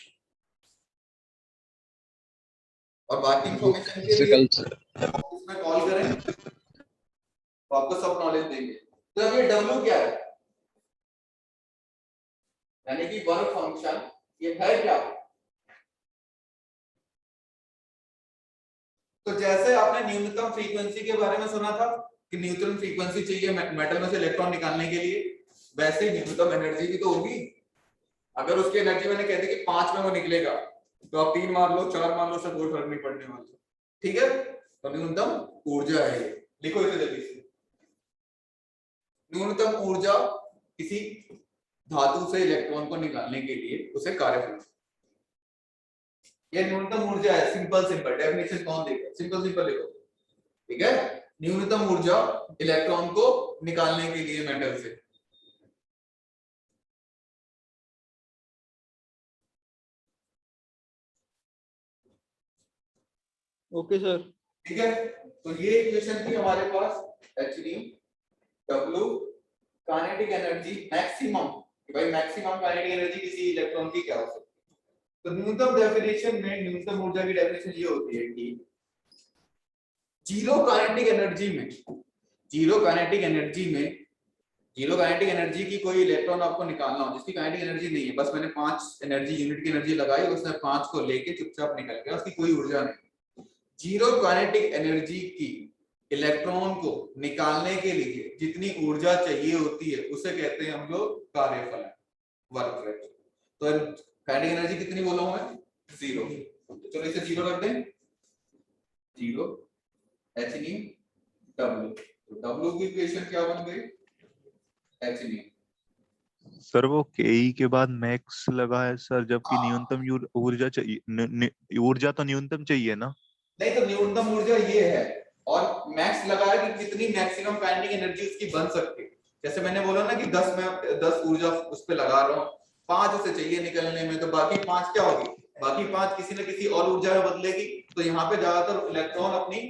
और बाकी इंफॉर्मेशन के लिए इसमें कॉल करें तो आपको सब नॉलेज देंगे। तो अब ये W क्या है? यानी कि वर्क फंक्शन, ये है क्या? तो जैसे आपने न्यूनतम फ्रीक्वेंसी के बारे में सुना था कि न्यूनतम फ्रीक्वेंसी चाहिए मेटल में से इलेक्ट्रॉन निकालने के लिए, वैसे ही न्यूनतम एनर्जी भी तो होगी। अगर उसकी एनर्जी मैंने कह दी कि 5 में वो निकलेगा, तो आप 3 मार लो 4 मार लो, सब कोई फर्क नहीं पड़ने वाला। ठीक है, तो न्यूनतम ऊर्जा है ये। लिखो इसे जल्दी से। न्यूनतम ऊर्जा किसी धातु से इलेक्ट्रॉन को निकालने के लिए उसे कार्यफल। ये न्यूनतम ऊर्जा है। सिंपल सिंपल डेफिनेशन कौन देगा? सिंपल सिंपल लिखो। ठीक है, न्यूनतम ऊर्जा इलेक्ट्रॉन को निकालने के लिए मेटल से। Okay sir. ठीक है, तो ये इक्वेशन थी हमारे पास Hν W kinetic energy maximum, कि भाई मैक्सिमम काइनेटिक एनर्जी किसी इलेक्ट्रॉन की क्या हो सकती है। तो न्यूनतम डेफिनेशन में न्यूनतम ऊर्जा की डेफिनेशन ये होती है कि जीरो काइनेटिक एनर्जी में, जीरो काइनेटिक एनर्जी में, जीरो काइनेटिक एनर्जी की कोई इलेक्ट्रॉन आपको निकालना हो जिसकी काइनेटिक एनर्जी नहीं है, बस मैंने 5 एनर्जी यूनिट की एनर्जी लगाई, उसने 5 को लेके चुपचाप निकल गया, उसकी कोई ऊर्जा नहीं। जीरो काइनेटिक एनर्जी की इलेक्ट्रॉन को निकालने के लिए जितनी ऊर्जा चाहिए होती है उसे कहते हैं हम लोग कार्यफलन, वर्क फ्रैक्शन। तो काइनेटिक एनर्जी कितनी बोला हूं मैं? 0। तो चलो इसे 0 रख दें। 0 Hν W। तो W की इक्वेशन क्या बन गई? Hν। सर वो के के बाद मैक्स लगा है सर, जबकि हाँ। न्यूनतम ऊर्जा चाहिए, ऊर्जा तो न्यूनतम चाहिए ना? नहीं, तो न्यूनतम ऊर्जा ये है और मैक्स लगा है कि कितनी मैक्सिमम काइनेटिक एनर्जी उसकी बन सकती है। जैसे मैंने बोला ना कि 10 में 10 ऊर्जा उस पे लगा रहा हूँ, 5 उसे चाहिए निकलने में, तो बाकी 5 क्या होगी? बाकी 5 किसी न किसी और ऊर्जा में बदलेगी। तो यहाँ पे ज्यादातर इलेक्ट्रॉन अपनी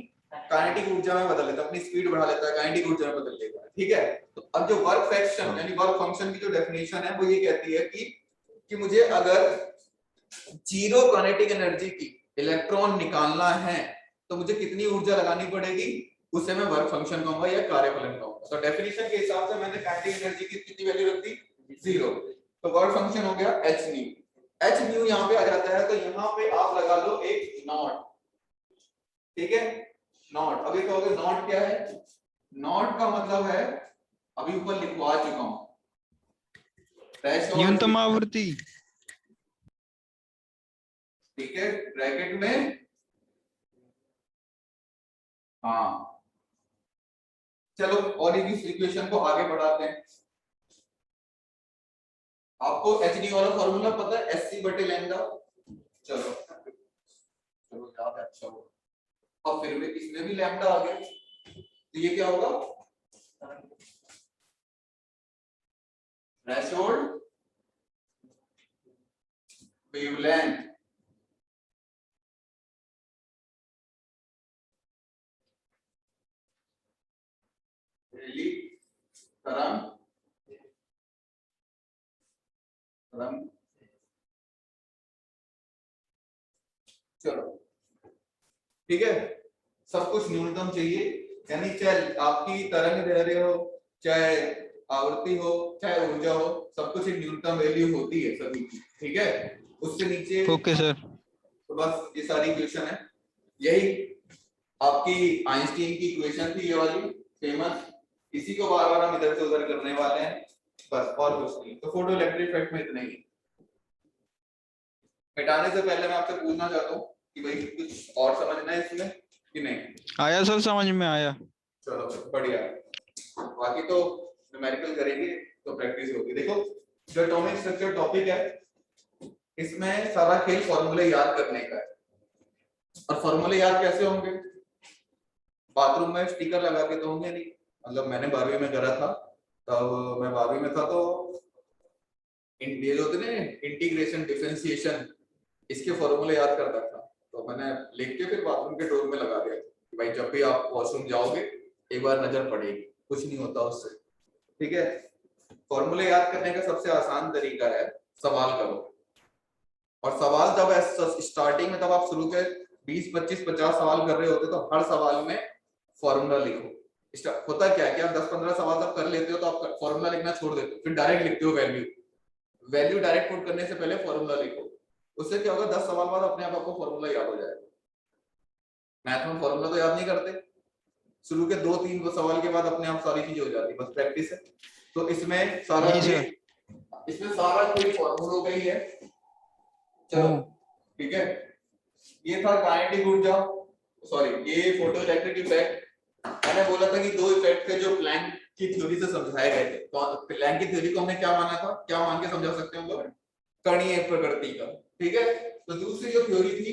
काइनेटिक ऊर्जा में बदल लेता है, अपनी स्पीड बढ़ा लेता है, काइनेटिक ऊर्जा में बदल लेता है। ठीक है, तो अब जो वर्क फ्रैक्शन यानी वर्क फंक्शन की जो डेफिनेशन है वो ये कहती है कि मुझे अगर जीरो काइनेटिक एनर्जी की इलेक्ट्रॉन निकालना है तो मुझे कितनी ऊर्जा लगानी पड़ेगी, उसे मैं वर्क फंक्शन कहूंगा या कार्यफलन कहूंगा। तो डेफिनेशन के हिसाब से मैंने काइनेटिक एनर्जी की कितनी वैल्यू रख दी? 0। तो वर्क फंक्शन हो गया Hν। Hν यहाँ पे आ जाता है, तो यहाँ पे आप लगा लो एक नॉट। ठीक है, नॉट। अभी कहोगे नॉट क्या है? नॉट का मतलब है, अभी ऊपर लिखवा चुका हूं, न्यूनतम आवृत्ति। ठीक है, ब्रैकेट में, हाँ। चलो और इस इक्वेशन को आगे बढ़ाते हैं। आपको Hν वाला फॉर्मूला पता है? Sc/λ। चलो याद है, अच्छा हो। और फिर भी इसमें भी लैम्डा आ गया, तो ये क्या होगा, थ्रेशोल्ड वेवलेंथ। रैली तरंग चलो ठीक है, सब कुछ न्यूनतम चाहिए, यानी चाहे आपकी तरंग दैर्ध्य हो, चाहे आवृत्ति हो, चाहे ऊर्जा हो, सब कुछ एक न्यूनतम वैल्यू होती है सभी की, ठीक है। उससे नीचे ओके सर। तो बस ये सारी इक्वेशन है, यही आपकी आइंस्टीन की इक्वेशन थी ये वाली फेमस, इसी को बार बार हम इधर से उधर करने वाले हैं बस, और कुछ नहीं। तो फोटो इलेक्ट्रिक इफेक्ट में इतना ही। मिटाने से पहले मैं आपसे पूछना चाहता हूँ कि भाई कुछ और समझना है इसमें कि नहीं? आया सर, समझ में आया। चलो बढ़िया, बाकी तो न्यूमेरिकल करेंगे तो प्रैक्टिस होगी। देखो जो एटॉमिक स्ट्रक्चर टॉपिक है, इसमें सारा खेल फॉर्मूले याद करने का है। और फॉर्मूले याद कैसे होंगे? बाथरूम में स्टिकर लगा के तो होंगे नहीं, मतलब मैंने 12वीं में करा था, तब मैं 12वीं में था, तो ये जो होते ना इंटीग्रेशन डिफरेंशिएशन, इसके फॉर्मूले याद करता था, तो मैंने लिख के फिर बाथरूम के डोर में लगा दिया कि भाई जब भी आप वॉशरूम जाओगे एक बार नजर पड़ेगी, कुछ नहीं होता उससे, ठीक है। फॉर्मूले याद करने का सबसे आसान तरीका है सवाल करो, और सवाल जब स्टार्टिंग में, तब आप शुरू के 20, 25, 50 सवाल कर रहे होते तो हर सवाल में फॉर्मूला लिखो। होता क्या है कि आप 10-15 सवाल तब कर लेते हो तो आप फॉर्मूला लिखना छोड़ देते हो, फिर डायरेक्ट लिखते हो वैल्यू डायरेक्ट पुट करने से पहले फॉर्मूला लिखो। उससे क्या होगा, 10 सवाल बाद अपने आप आपको फॉर्मूला याद हो जाएगा। मैथ में फॉर्मूला तो याद नहीं करते, शुरू के 2-3 सवाल के बाद अपने आप सारी चीजें हो जाती है, बस प्रैक्टिस है। तो इसमें सारा कोई फॉर्मूला का ही है। चलो ठीक है, ये था काइनेटिक ऊर्जा, सॉरी ये फोटो इलेक्ट्रिक इफेक्ट। मैंने बोला था कि दो इफेक्ट थे जो प्लैंक की थ्योरी से समझाए गए थे। तो प्लैंक की थ्योरी को हमने क्या माना था, क्या मान के समझा सकते हैं हम लोग? कणीय प्रकृति का, ठीक है। तो दूसरी जो थ्योरी थी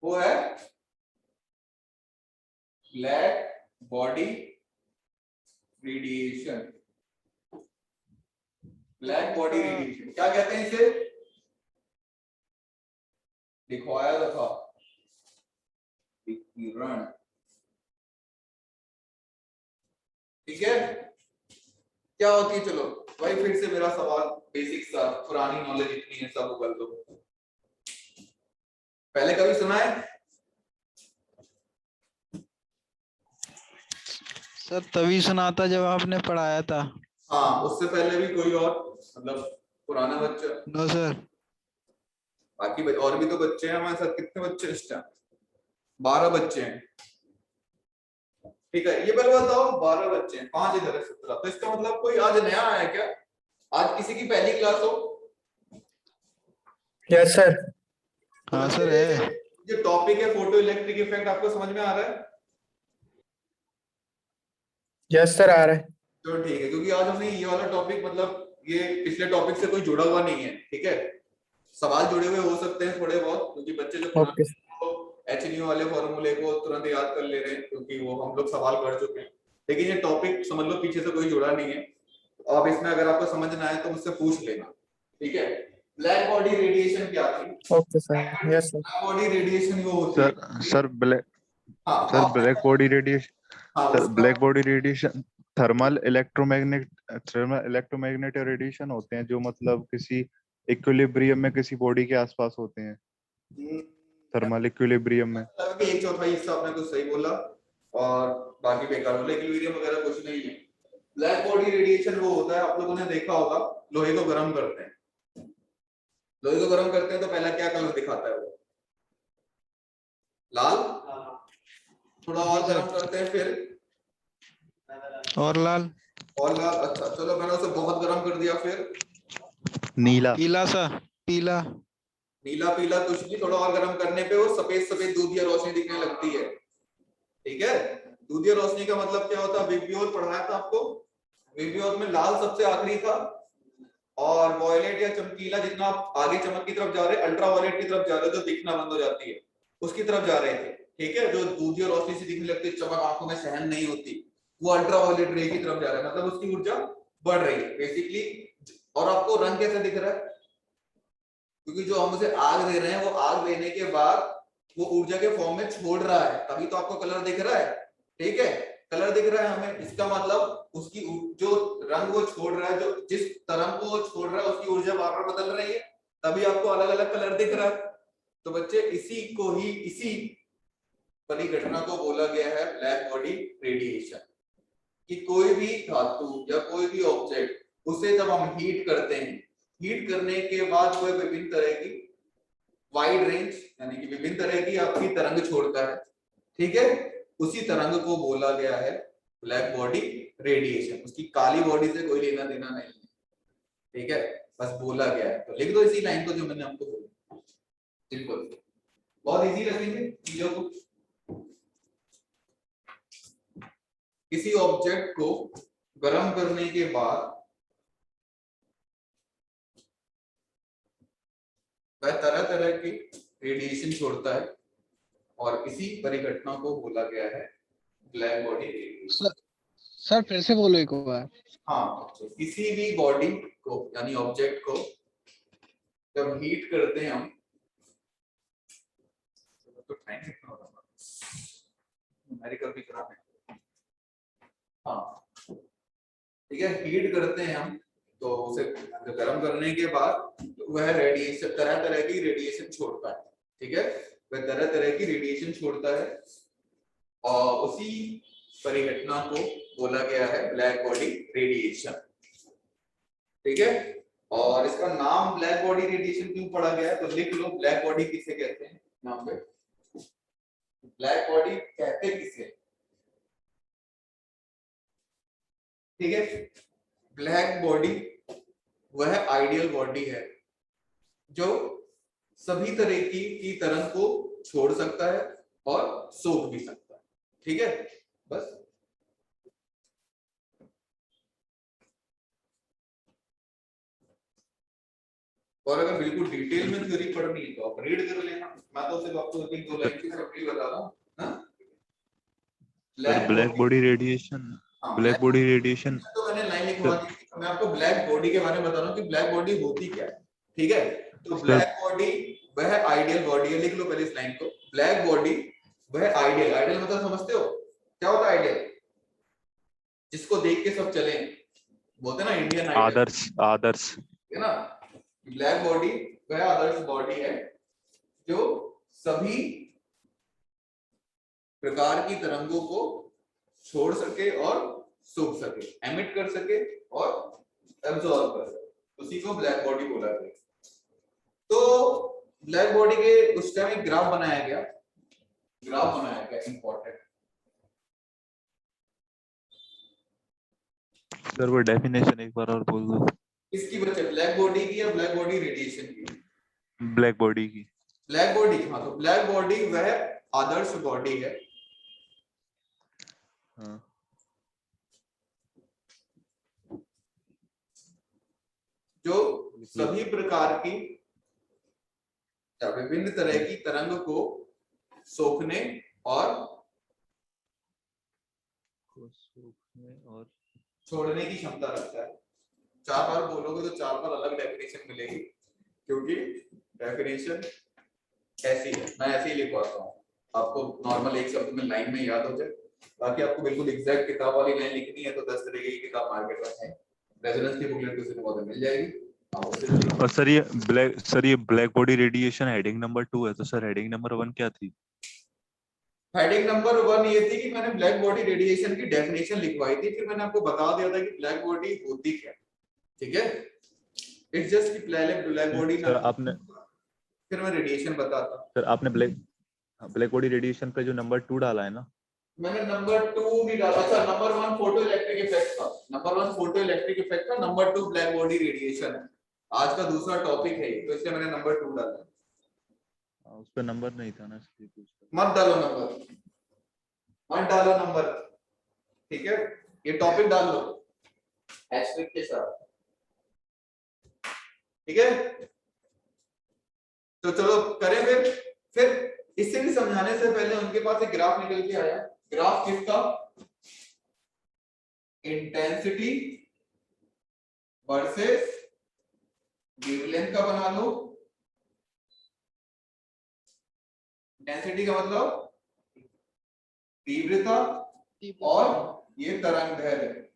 वो है black body radiation. Black body radiation क्या कहते हैं इसे? दिखवाया था विकिरण, ठीक है। क्या होती है, चलो भाई फिर से मेरा सवाल बेसिक सा, पुरानी नॉलेज इतनी है सब उगल दो। पहले कभी सुना है सर? तभी सुना था जब आपने पढ़ाया था। हाँ, उससे पहले भी कोई और मतलब पुराना बच्चा? No sir. बाकी और भी तो बच्चे हैं हमारे साथ। कितने बच्चे इस टाइम? 12 बच्चे हैं, ठीक है। ये पहले बताओ, 12 बच्चे हैं, 5 इधर है, 17। तो इसका मतलब कोई आज नया आया क्या? आज किसी की पहली क्लास हो? Yes sir. हाँ सर है। जो टॉपिक है फोटो इलेक्ट्रिक इफेक्ट, आपको समझ में आ रहा है? यस सर, आ रहा है। तो ठीक है, क्योंकि आज हमने ये वाला टॉपिक, मतलब ये पिछले टॉपिक से कोई जुड़ा हुआ नहीं है, ठीक है। सवाल जुड़े हुए हो सकते हैं थोड़े बहुत, क्योंकि बच्चे जो एचन्यू वाले फॉर्मूले को तुरंत याद कर ले रहे हैं, क्योंकि वो हम लोग सवाल कर चुके हैं। लेकिन ये टॉपिक समझ लो पीछे से कोई जुड़ा नहीं है। अब इसमें अगर आपको समझना है तो मुझसे पूछ लेना, ठीक है। ब्लैक बॉडी रेडिएशन क्या थी? Okay sir, yes sir. Black body radiation वो होती है sir black body radiation, black body radiation thermal electromagnet radiation होते हैं, जो मतलब किसी इक्विलिब्रियम में किसी बॉडी के आसपास होते हैं, थर्मल इक्विलिब्रियम में। एक चौथाई हिस्सा आपने कुछ सही बोला और बाकी बेकार बोला, इक्विलिब्रियम वगैरह कुछ नहीं है। ब्लैक बॉडी रेडिएशन वो होता है, आप लोगों ने देखा होगा, लोहे को गर्म करते हैं। लोहे को गर्म करते हैं तो पहला क्या कलर दिखाता है वो? लाल। थोड़ा और गर्म करते हैं फिर और लाल। अच्छा चलो, मैंने उसे बहुत गर्म कर दिया, फिर नीला। पीला सा, पीला। नीला पीला कुछ नहीं, थोड़ा और गर्म करने पे वो सफेद सफेद दूधिया रोशनी दिखने लगती है, ठीक है। दूधिया रोशनी का मतलब क्या होता है? विब्योर पढ़ाया था आपको। विब्योर में लाल सबसे आखिरी था, और वॉयलेट या चमकीला जितना आप आगे चमक की तरफ जा रहे, अल्ट्रा वॉयलेट की तरफ जा रहे हो, जो दिखना बंद हो जाती है, उसकी तरफ जा रहे थे, ठीक है, जो दूधी और रोशनी से दिखने लगती है, चमक आंखों में सहन नहीं होती, वो अल्ट्रावायलेट रे की तरफ जा रहा है, मतलब उसकी ऊर्जा बढ़ रही है बेसिकली। और आपको रंग कैसे दिख रहा है, क्योंकि जो हम उसे आग दे रहे हैं वो आग देने के बाद वो ऊर्जा के फॉर्म में छोड़ रहा है, तभी तो आपको कलर दिख रहा है। ठीक है, कलर दिख रहा है हमें, इसका मतलब उसकी जो रंग वो छोड़ रहा है, जो जिस तरंग को वो छोड़ रहा है उसकी ऊर्जा बार बार बदल रही है, तभी आपको अलग अलग कलर दिख रहा है। तो बच्चे इसी परिघटना को बोला गया है ब्लैक बॉडी रेडिएशन। कि कोई भी धातु या कोई भी ऑब्जेक्ट, उसे जब हम हीट करते हैं, हीट करने के बाद वह विभिन्न तरह की वाइड रेंज यानी कि विभिन्न तरह की आपकी तरंग छोड़ता है। ठीक है, उसी तरंग को बोला गया है ब्लैक बॉडी रेडिएशन। उसकी काली बॉडी से कोई लेना देना नहीं है, ठीक है, बस बोला गया है। तो लिख दो इसी लाइन को जो मैंने आपको बोला, सिंपल, बहुत इजी रखेंगे चीजों को। किसी ऑब्जेक्ट को गर्म करने के बाद वह तरह तरह की रेडिएशन छोड़ता है, और इसी परिघटना को बोला गया है ब्लैक बॉडी रेडिएशन। सर फिर से बोलो एक बार। हाँ, तो किसी भी बॉडी को यानी ऑब्जेक्ट को जब हीट करते हैं हम, तो टाइम कितना होगा, न्यूमेरिकल भी करा है। हाँ ठीक है, हीट करते हैं हम, तो उसे गर्म करने के बाद वह रेडिएशन, तरह तरह की रेडिएशन छोड़ता है। ठीक है, वह तरह तरह की रेडिएशन छोड़ता है, और उसी परिघटना को बोला गया है ब्लैक बॉडी रेडिएशन। ठीक है, और इसका नाम ब्लैक बॉडी रेडिएशन क्यों पड़ा गया है, तो लिख लो ब्लैक बॉडी किसे कहते हैं। यहाँ पे ब्लैक बॉडी कहते किसे, ठीक है, ब्लैक बॉडी वह आइडियल बॉडी है जो सभी तरह की तरंग को छोड़ सकता है और सोख भी सकता है। ठीक है, बस और अगर बिल्कुल डिटेल में थ्योरी पढ़नी है तो आप रीड कर लेना, मैं तो सिर्फ आपको एक दो लाइन की समरी बता रहा हूँ। Black body radiation, black body radiation तो मैंने लाइन लिखवा दी थी, मैं आपको ब्लैक बॉडी के बारे में बता रहा हूँ कि ब्लैक बॉडी होती क्या है। ठीक है, तो ब्लैक बॉडी वह आइडियल बॉडी है, लिख लो पहले इस लाइन को, ब्लैक बॉडी वह आइडियल, आइडियल मतलब समझते हो क्या होता है आइडियल, जिसको देख के सब चले, बोलते ना इंडियन आइडियल, आदर्श, आदर्श है ना। ब्लैक बॉडी वह आदर्श बॉडी है जो सभी प्रकार की तरंगों को छोड़ सके और सोख सके, एमिट कर सके और एब्सॉर्ब कर सके, उसी को ब्लैक बॉडी बोला गया। तो ब्लैक बॉडी के उस टाइम एक ग्राफ बनाया गया, इंपॉर्टेंट। सर वो डेफिनेशन एक बार और बोल दो। किसकी बच्चे, ब्लैक बॉडी की या ब्लैक बॉडी रेडिएशन की? ब्लैक बॉडी की। ब्लैक बॉडी, हाँ, तो ब्लैक बॉडी वह आदर्श बॉडी है जो सभी प्रकार की या विभिन्न तरह की तरंग को सोखने और छोड़ने की क्षमता रखता है। 4 बार बोलोगे तो 4 बार अलग डेफिनेशन मिलेगी, क्योंकि डेफिनेशन ऐसी है, मैं ऐसे ही लिखवाता हूँ आपको, नॉर्मल एक शब्द में लाइन में याद हो जाए। बाकी आपको बिल्कुल एग्जैक्ट किताब वाली लाइन लिखनी है तो 10 तरीके की किताब मार्केट में है, रेजोनेंस की बुकलेट किसी को मिल जाएगी। और सर ये black body radiation heading number 2 है, तो सर हेडिंग नंबर 1 क्या थी? हेडिंग नंबर 1 ये थी कि मैंने ब्लैक बॉडी रेडिएशन की डेफिनेशन लिखवाई थी, फिर मैंने आपको बता दिया था कि ब्लैक बॉडी होती क्या। ठीक है, इट्स जस्ट कि ब्लैक बॉडी सर आपने, फिर मैं रेडिएशन बताता। सर आपने ब्लैक बॉडी रेडिएशन पे जो नंबर 2 डाला है ना, मैंने नंबर 2 भी डाला। अच्छा, नंबर 1 फोटो इलेक्ट्रिक इफेक्ट था, नंबर 2 ब्लैक बॉडी रेडिएशन है। आज का दूसरा टॉपिक है, तो इसलिए मैंने नंबर 2 डाला। उस पे नंबर नहीं था ना, इसलिए पूछा। मत डालो नंबर, ठीक है, ये टॉपिक डाल लो एस्टेरिस्क के साथ। ठीक है, तो चलो करें फिर इससे भी समझाने से पहले उनके पास एक ग्राफ निकल के आया। ग्राफ किसका? इंटेंसिटी वर्सेस वेवलेंथ का बना लो। इंटेंसिटी का मतलब तीव्रता और ये तरंग दैर्ध्य।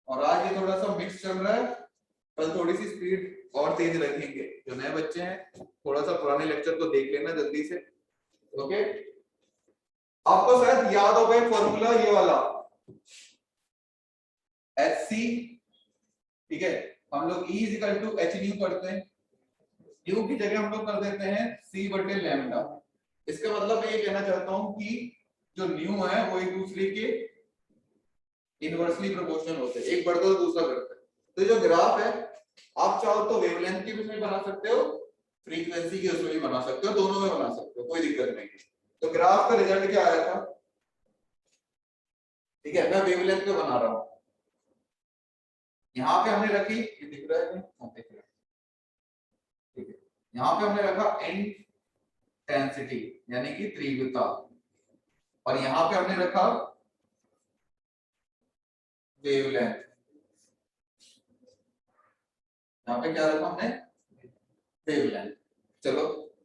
और आज ये थोड़ा सा मिक्स चल रहा है, कल थोड़ी सी स्पीड और तेज रखेंगे। जो नए बच्चे हैं थोड़ा सा पुराने लेक्चर को देख लेना जल्दी से। ओके, आपको शायद याद होगा एक फॉर्मूला ये वाला HC, ठीक है, हम लोग E equal to h nu पढ़ते हैं। न्यू की जगह हम लोग कर देते हैं C बटे लैम्डा। इसका मतलब मैं ये कहना चाहता हूं कि जो न्यू है वो एक दूसरे के इनवर्सली प्रोपोर्शनल होते हैं, एक बढ़ता है तो दूसरा घटता है। तो जो ग्राफ है आप चाहो तो वेवलेंथ की भी उसमें बना सकते हो, फ्रीक्वेंसी की उसमें भी बना सकते हो, दोनों में बना सकते हो, कोई दिक्कत नहीं है। तो ग्राफ का रिजल्ट क्या आया था? ठीक है, मैं वेवलेंथ पे बना रहा हूं। यहाँ पे हमने रखी, ये दिख रहा है? हाँ, दिख रहा है। ठीक है, यहाँ पे हमने रखा इंटेंसिटी यानी कि तीव्रता, और यहाँ पे हमने रखा वेवलेंथ। यहाँ पे क्या रखा हमने? वेवलेंथ। चलो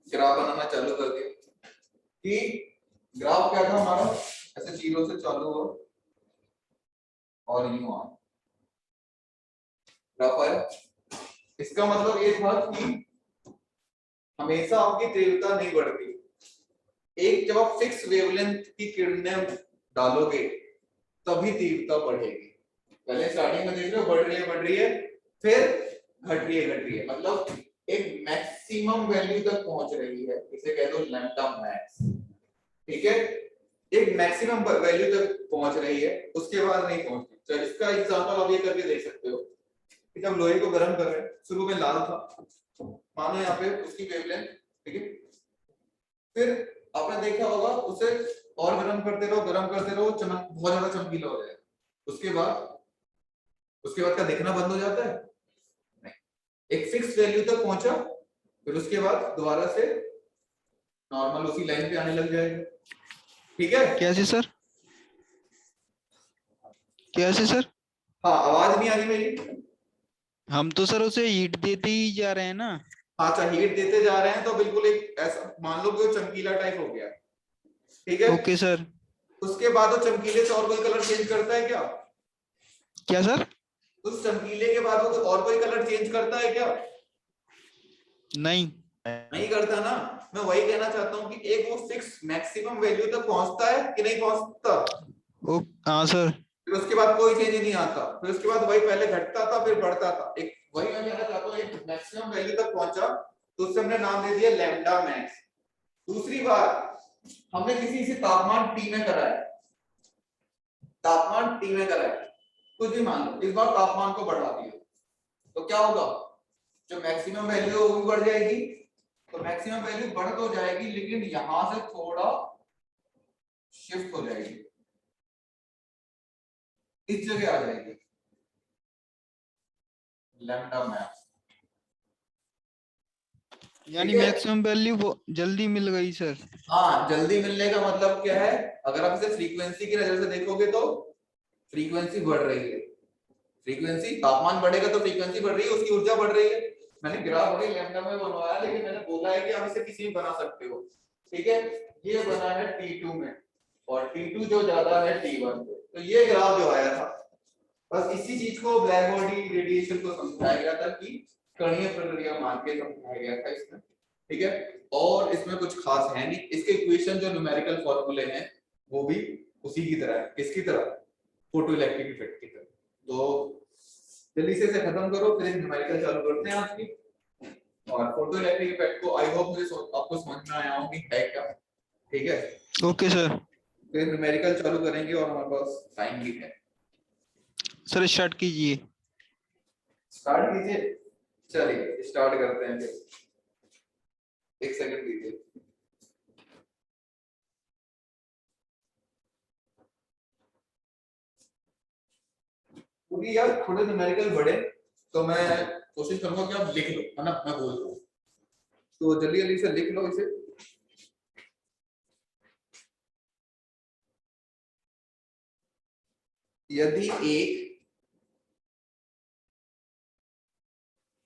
ग्राफ बनाना चालू कर दिया कि ग्राफ क्या था हमारा, ऐसे 0 से चालू हो और यूं आ ग्राफ आया। इसका मतलब ये था कि हमेशा आपकी तीव्रता नहीं बढ़ती। एक जब आप फिक्स वेवलेंथ की किरणें डालोगे तभी तीव्रता बढ़ेगी। पहले स्टार्टिंग में देख रहे हो बढ़ रही है, फिर घट रही है, मतलब एक मैक्सिमम वैल्यू तक पहुंच रही है, इसे कह दो लैम्डा मैक्स। ठीक है, एक मैक्सिमम वैल्यू तक पहुंच रही है, उसके बाद नहीं पहुंचती। तो इसका एग्जांपल आप ये करके देख सकते हो कि जब लोहे को गर्म कर रहे हैं, शुरू में लाल था, मानो यहाँ पे उसकी वेवलेंथ, ठीक है, फिर आपने देखा होगा उसे और गर्म करते रहो, चमक बहुत ज्यादा चमकीला हो जाएगा। उसके बाद क्या दिखना बंद हो जाता है? नहीं, एक फिक्स वैल्यू तक पहुंचा, फिर उसके बाद दोबारा से नॉर्मल उसी लाइन पे आने लग जाएगा। ठीक है, कैसे सर? कैसे सर? हाँ, आवाज नहीं आ रही मेरी? हम तो सर उसे हीट देते ही जा रहे हैं ना। अच्छा, हीट देते जा रहे हैं तो बिल्कुल एक ऐसा मान लो कि वो चमकीला टाइप हो गया। ठीक है, ओके सर। उसके बाद वो चमकीले से और कोई कलर चेंज करता है क्या? क्या सर? उस चमकीले के बाद वो और कोई कलर चेंज करता है क्या? नहीं। नहीं करता ना। मैं वही कहना चाहता हूँ कि एक वो फिक्स मैक्सिमम वैल्यू तक पहुंचता है कि नहीं पहुंचता? हाँ सर। फिर उसके बाद कोई चेंज नहीं आता, फिर उसके बाद वही पहले घटता था फिर बढ़ता था। एक वही मैं कहना चाहता हूँ, एक मैक्सिमम वैल्यू तक पहुंचा तो उससे हमने नाम दे दिया लैम्डा मैक्स। दूसरी बात, हमने किसी से तापमान T में कराया, कुछ भी मान लो, इस बार तापमान को बढ़ा दिया तो क्या होगा? जो मैक्सिमम वैल्यू है वो भी बढ़ जाएगी। तो मैक्सिमम वैल्यू बढ़ तो जाएगी लेकिन यहां से थोड़ा शिफ्ट हो जाएगी, इस जगह आ जाएगी लैम्डा मैक्स। यानी मैक्सिमम वैल्यू जल्दी मिल गई सर। हाँ, जल्दी मिलने का मतलब क्या है? अगर आप इसे फ्रीक्वेंसी की नजर से देखोगे तो फ्रीक्वेंसी बढ़ रही है। फ्रीक्वेंसी, तापमान बढ़ेगा तो फ्रीक्वेंसी बढ़ रही है, उसकी ऊर्जा बढ़ रही है। मैंने ग्राफ बड़े लैम्डा में बनवाया, लेकिन मैंने बोला है कि आप इसे किसी भी बना सकते हो। ठीक है, ये बना है T2 में और T2 जो ज्यादा है T1 पे। तो ये ग्राफ जो आया था, बस इसी चीज को ब्लैक बॉडी रेडिएशन को समझाया गया था कि कणीय प्रक्रिया मान के समझाया गया था इसमें। ठीक है, और इसमें कुछ खास है नहीं। इसके इक्वेशन जो न्यूमेरिकल फॉर्मूले हैं वो भी उसी की तरह है। किसकी तरह? फोटोइलेक्ट्रिक इफेक्ट की तरह। तो जल्दी से इसे खत्म करो, फिर न्यूमेरिकल चालू करते हैं आज की। और फोटोइलेक्ट्रिक इफेक्ट को आई होप मुझे आपको समझ में आया हो कि है क्या। ठीक है, ओके सर। फिर न्यूमेरिकल चालू करेंगे और हमारे पास टाइम भी है। सर स्टार्ट कीजिए। स्टार्ट कीजिए, चलिए स्टार्ट करते हैं फिर। एक सेकंड दीजिए। क्योंकि यार थोड़े न्यूमेरिकल बड़े, तो मैं कोशिश करूंगा कि आप लिख लो, है ना, मैं बोल रहा हूँ तो जल्दी जल्दी से लिख लो इसे। यदि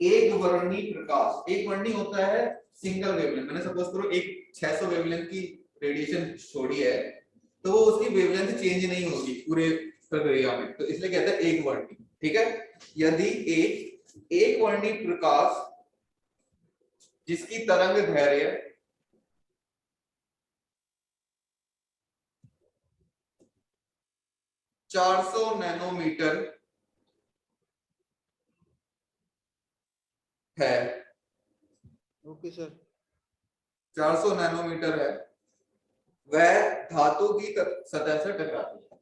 एक वर्णी प्रकाश, एक वर्णी होता है सिंगल वेवलेंथ, मैंने सपोज करो एक 600 वेवलेंथ की रेडिएशन छोड़ी है तो वो उसकी वेवलेंथ चेंज नहीं होगी पूरे प्रक्रिया में, तो इसलिए कहते हैं एक वर्णी। ठीक है, यदि एक वर्णी प्रकाश जिसकी तरंग दैर्घ्य 400 नैनोमीटर है, ओके सर। 400 नैनोमीटर है, वह धातु की सतह से टकराती है।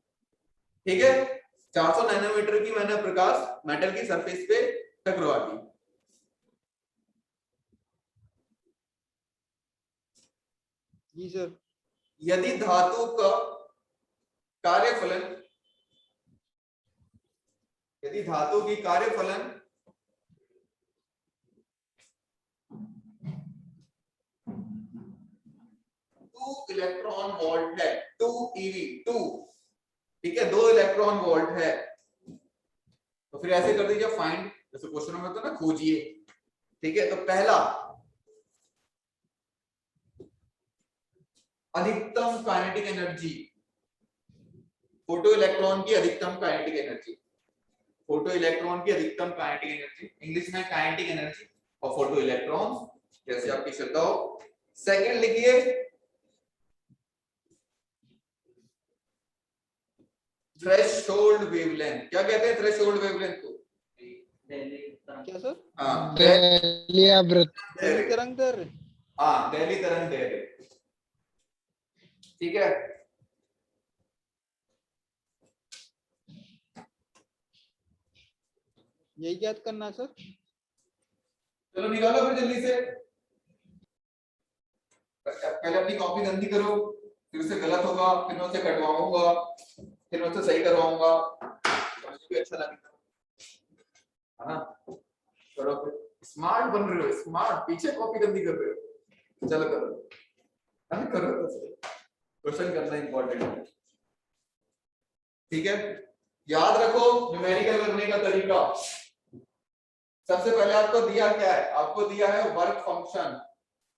ठीक है, 400 नैनोमीटर की मैंने प्रकाश मेटल की सरफेस पे टकरा दी। जी सर। यदि धातु का कार्यफलन, यदि धातु की कार्यफलन 2 इलेक्ट्रॉन वोल्ट है, 2 eV 2, ठीक है, 2 इलेक्ट्रॉन वोल्ट है, तो फिर ऐसे कर दीजिए फाइंड, जैसे क्वेश्चन में होता है ना खोजिए। ठीक है, तो पहला अधिकतम काइनेटिक एनर्जी, फोटो इलेक्ट्रॉन की अधिकतम काइनेटिक एनर्जी, फोटो इलेक्ट्रॉन की अधिकतम काइनेटिक एनर्जी, इंग्लिश में काइनेटिक एनर्जी और फोटो इलेक्ट्रॉन, जैसे आपकी श्रद्धा हो। सेकंड लिखिए थ्रेशोल्ड वेवलेंथ। क्या कहते हैं थ्रेशोल्ड वेवलेंथ को? क्या सर? हाँ, दैर्घ्य तरंग दैर्घ्य। हाँ, दैर्घ्य तरंग दैर्घ्य। ठीक है, यही याद करना सर। चलो निकालो फिर जल्दी से, पहले अपनी कॉपी गंदी करो, फिर उससे गलत होगा, फिर मैं उसे कटवाऊंगा, फिर मैं उसे सही करवाऊंगा, मुझे भी अच्छा लगेगा, है ना। करो फिर, स्मार्ट बन रहे हो, स्मार्ट, पीछे कॉपी गंदी कर रहे हो, चलो करो, अरे करो तो सही, क्वेश्चन करना इंपॉर्टेंट है। ठीक है, याद रखो न्यूमेरिकल करने का तरीका। सबसे पहले आपको दिया क्या है, आपको दिया है work function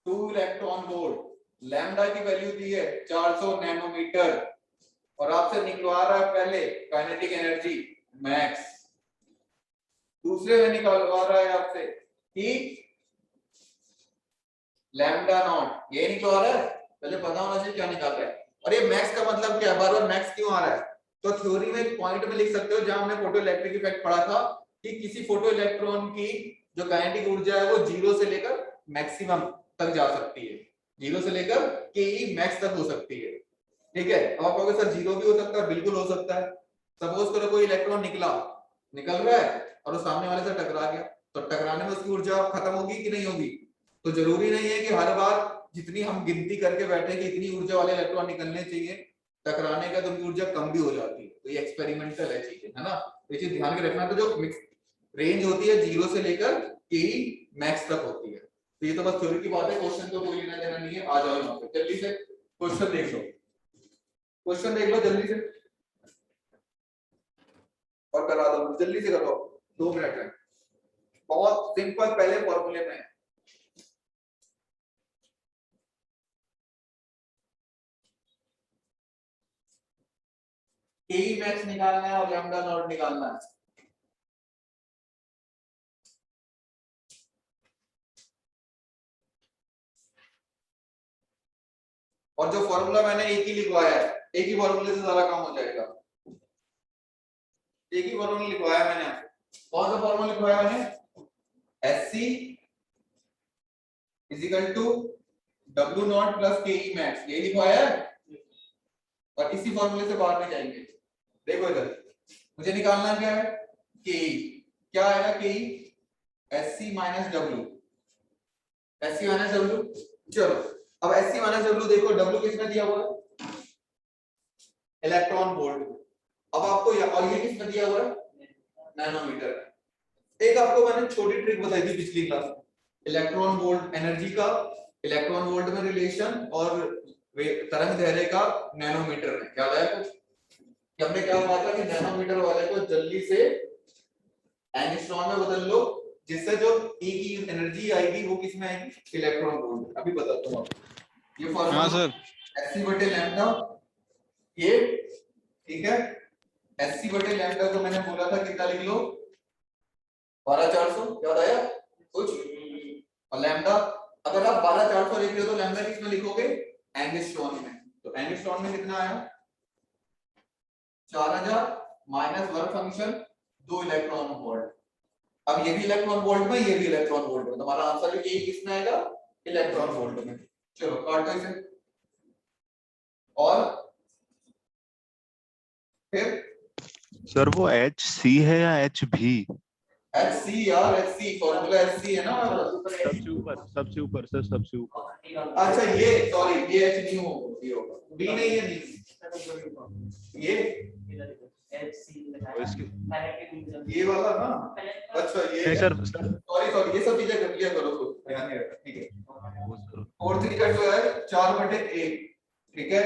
2 electron volt, lambda की वैल्यू दी है 400 नैनोमीटर, और आपसे निकलवा रहा है पहले काइनेटिक एनर्जी मैक्स, दूसरे में निकलवा रहा है आपसे कि लैम्डा नॉट, ये निकलवा रहा है, पहले पता होना चाहिए क्या निकाल रहा है। और ये मैक्स का मतलब क्या है, बार बार मैक्स क्यों आ रहा है, तो थ्योरी में एक पॉइंट में लिख सकते हो जहां हमने फोटो इलेक्ट्रिक इफेक्ट पढ़ा था कि किसी फोटो इलेक्ट्रॉन की जो काइनेटिक ऊर्जा है वो 0 से लेकर मैक्सिमम तक जा सकती है, 0 से लेकर के मैक्स तक हो सकती है। ठीक है, अब आप कहोगे सर 0 भी हो सकता है, बिल्कुल हो सकता है। सपोज करो कोई इलेक्ट्रॉन निकल रहा है और वो सामने वाले से टकरा गया, तो टकराने में उसकी ऊर्जा खत्म होगी कि नहीं होगी? तो जरूरी नहीं है कि हर बार जितनी हम गिनती करके बैठे कि इतनी ऊर्जा वाले इलेक्ट्रॉन निकलने चाहिए, टकराने का तो उनकी ऊर्जा कम भी हो जाती है, तो ये एक्सपेरिमेंटल है चीजें, है ना, तो ये चीज ध्यान के रखना। तो जो रेंज होती है 0 से लेकर के मैक्स तक होती है, तो ये तो बस थ्योरी की बात है, क्वेश्चन तो कोई लेना देना नहीं है। आ जाओ यहाँ पे जल्दी से क्वेश्चन देख लो, क्वेश्चन देख लो जल्दी से और करा दो, जल्दी से करो, 2 मिनट है, बहुत सिंपल, पहले फॉर्मूले में के मैक्स निकालना है और लैम्डा नॉट निकालना है। और जो फॉर्मूला मैंने एक ही लिखवाया है, एक ही फॉर्मूले से सारा काम हो जाएगा, एक ही फॉर्मूला लिखवाया मैंने। कौन सा फॉर्मूला लिखवाया मैंने? SC equal to W naught plus KE max, ये लिखवाया है, और इसी फॉर्मूले से बाहर में जाएंगे। देखो इधर मुझे निकालना क्या है, KE, क्या आएगा KE? SC minus W, SC minus W। चलो अब SC माइनस W देखो, W किसने दिया हुआ है? Electron volt. अब आपको और ये किसने दिया हुआ है? नैनोमीटर। एक आपको मैंने छोटी ट्रिक बताई थी पिछली क्लास में, इलेक्ट्रॉन वोल्ट एनर्जी का इलेक्ट्रॉन वोल्ट में रिलेशन और तरंग दैर्ध्य का नैनोमीटर में, क्या है कुछ कि हमने क्या कहा था कि नैनोमीटर वाले को जल्दी से एंगस्ट्रॉम में बदल लो, जिससे जो ई की एनर्जी आएगी वो किस में आएगी, इलेक्ट्रॉन वोल्ट। अभी बताता हूं आपको ये फॉर्मूला। हाँ सर। Sc बटे लैम्डा ये, ठीक है, Sc बटे लैम्डा को मैंने बोला था कितना लिख लो, 12400, याद आया कुछ? और लैम्डा अगर आप 12400 लिख रहे हो तो लैम्डा किस में लिखोगे, एंगस्ट्रॉम में। तो एंगस्ट्रॉम में कितना आया, 4000 minus work function 2 electron volt. अब ये भी इलेक्ट्रॉन वोल्ट में, ये भी इलेक्ट्रॉन वोल्ट में, तुम्हारा आंसर भी यही किसमें आएगा, इलेक्ट्रॉन वोल्ट में। चलो काट दो इसे। और फिर सर वो HC है या HV? HC यार, HC फॉर्मूला HC है ना। सबसे ऊपर सर, सबसे ऊपर। अच्छा ये सॉरी, ये H नहीं होगा, B नहीं है, नहीं ये ये वाला ना। अच्छा ये नहीं सर, सॉरी ये सब चीजें कर लिया करो, ध्यान नहीं रखना, ठीक है। और 3 का जो है 4/1, ठीक है,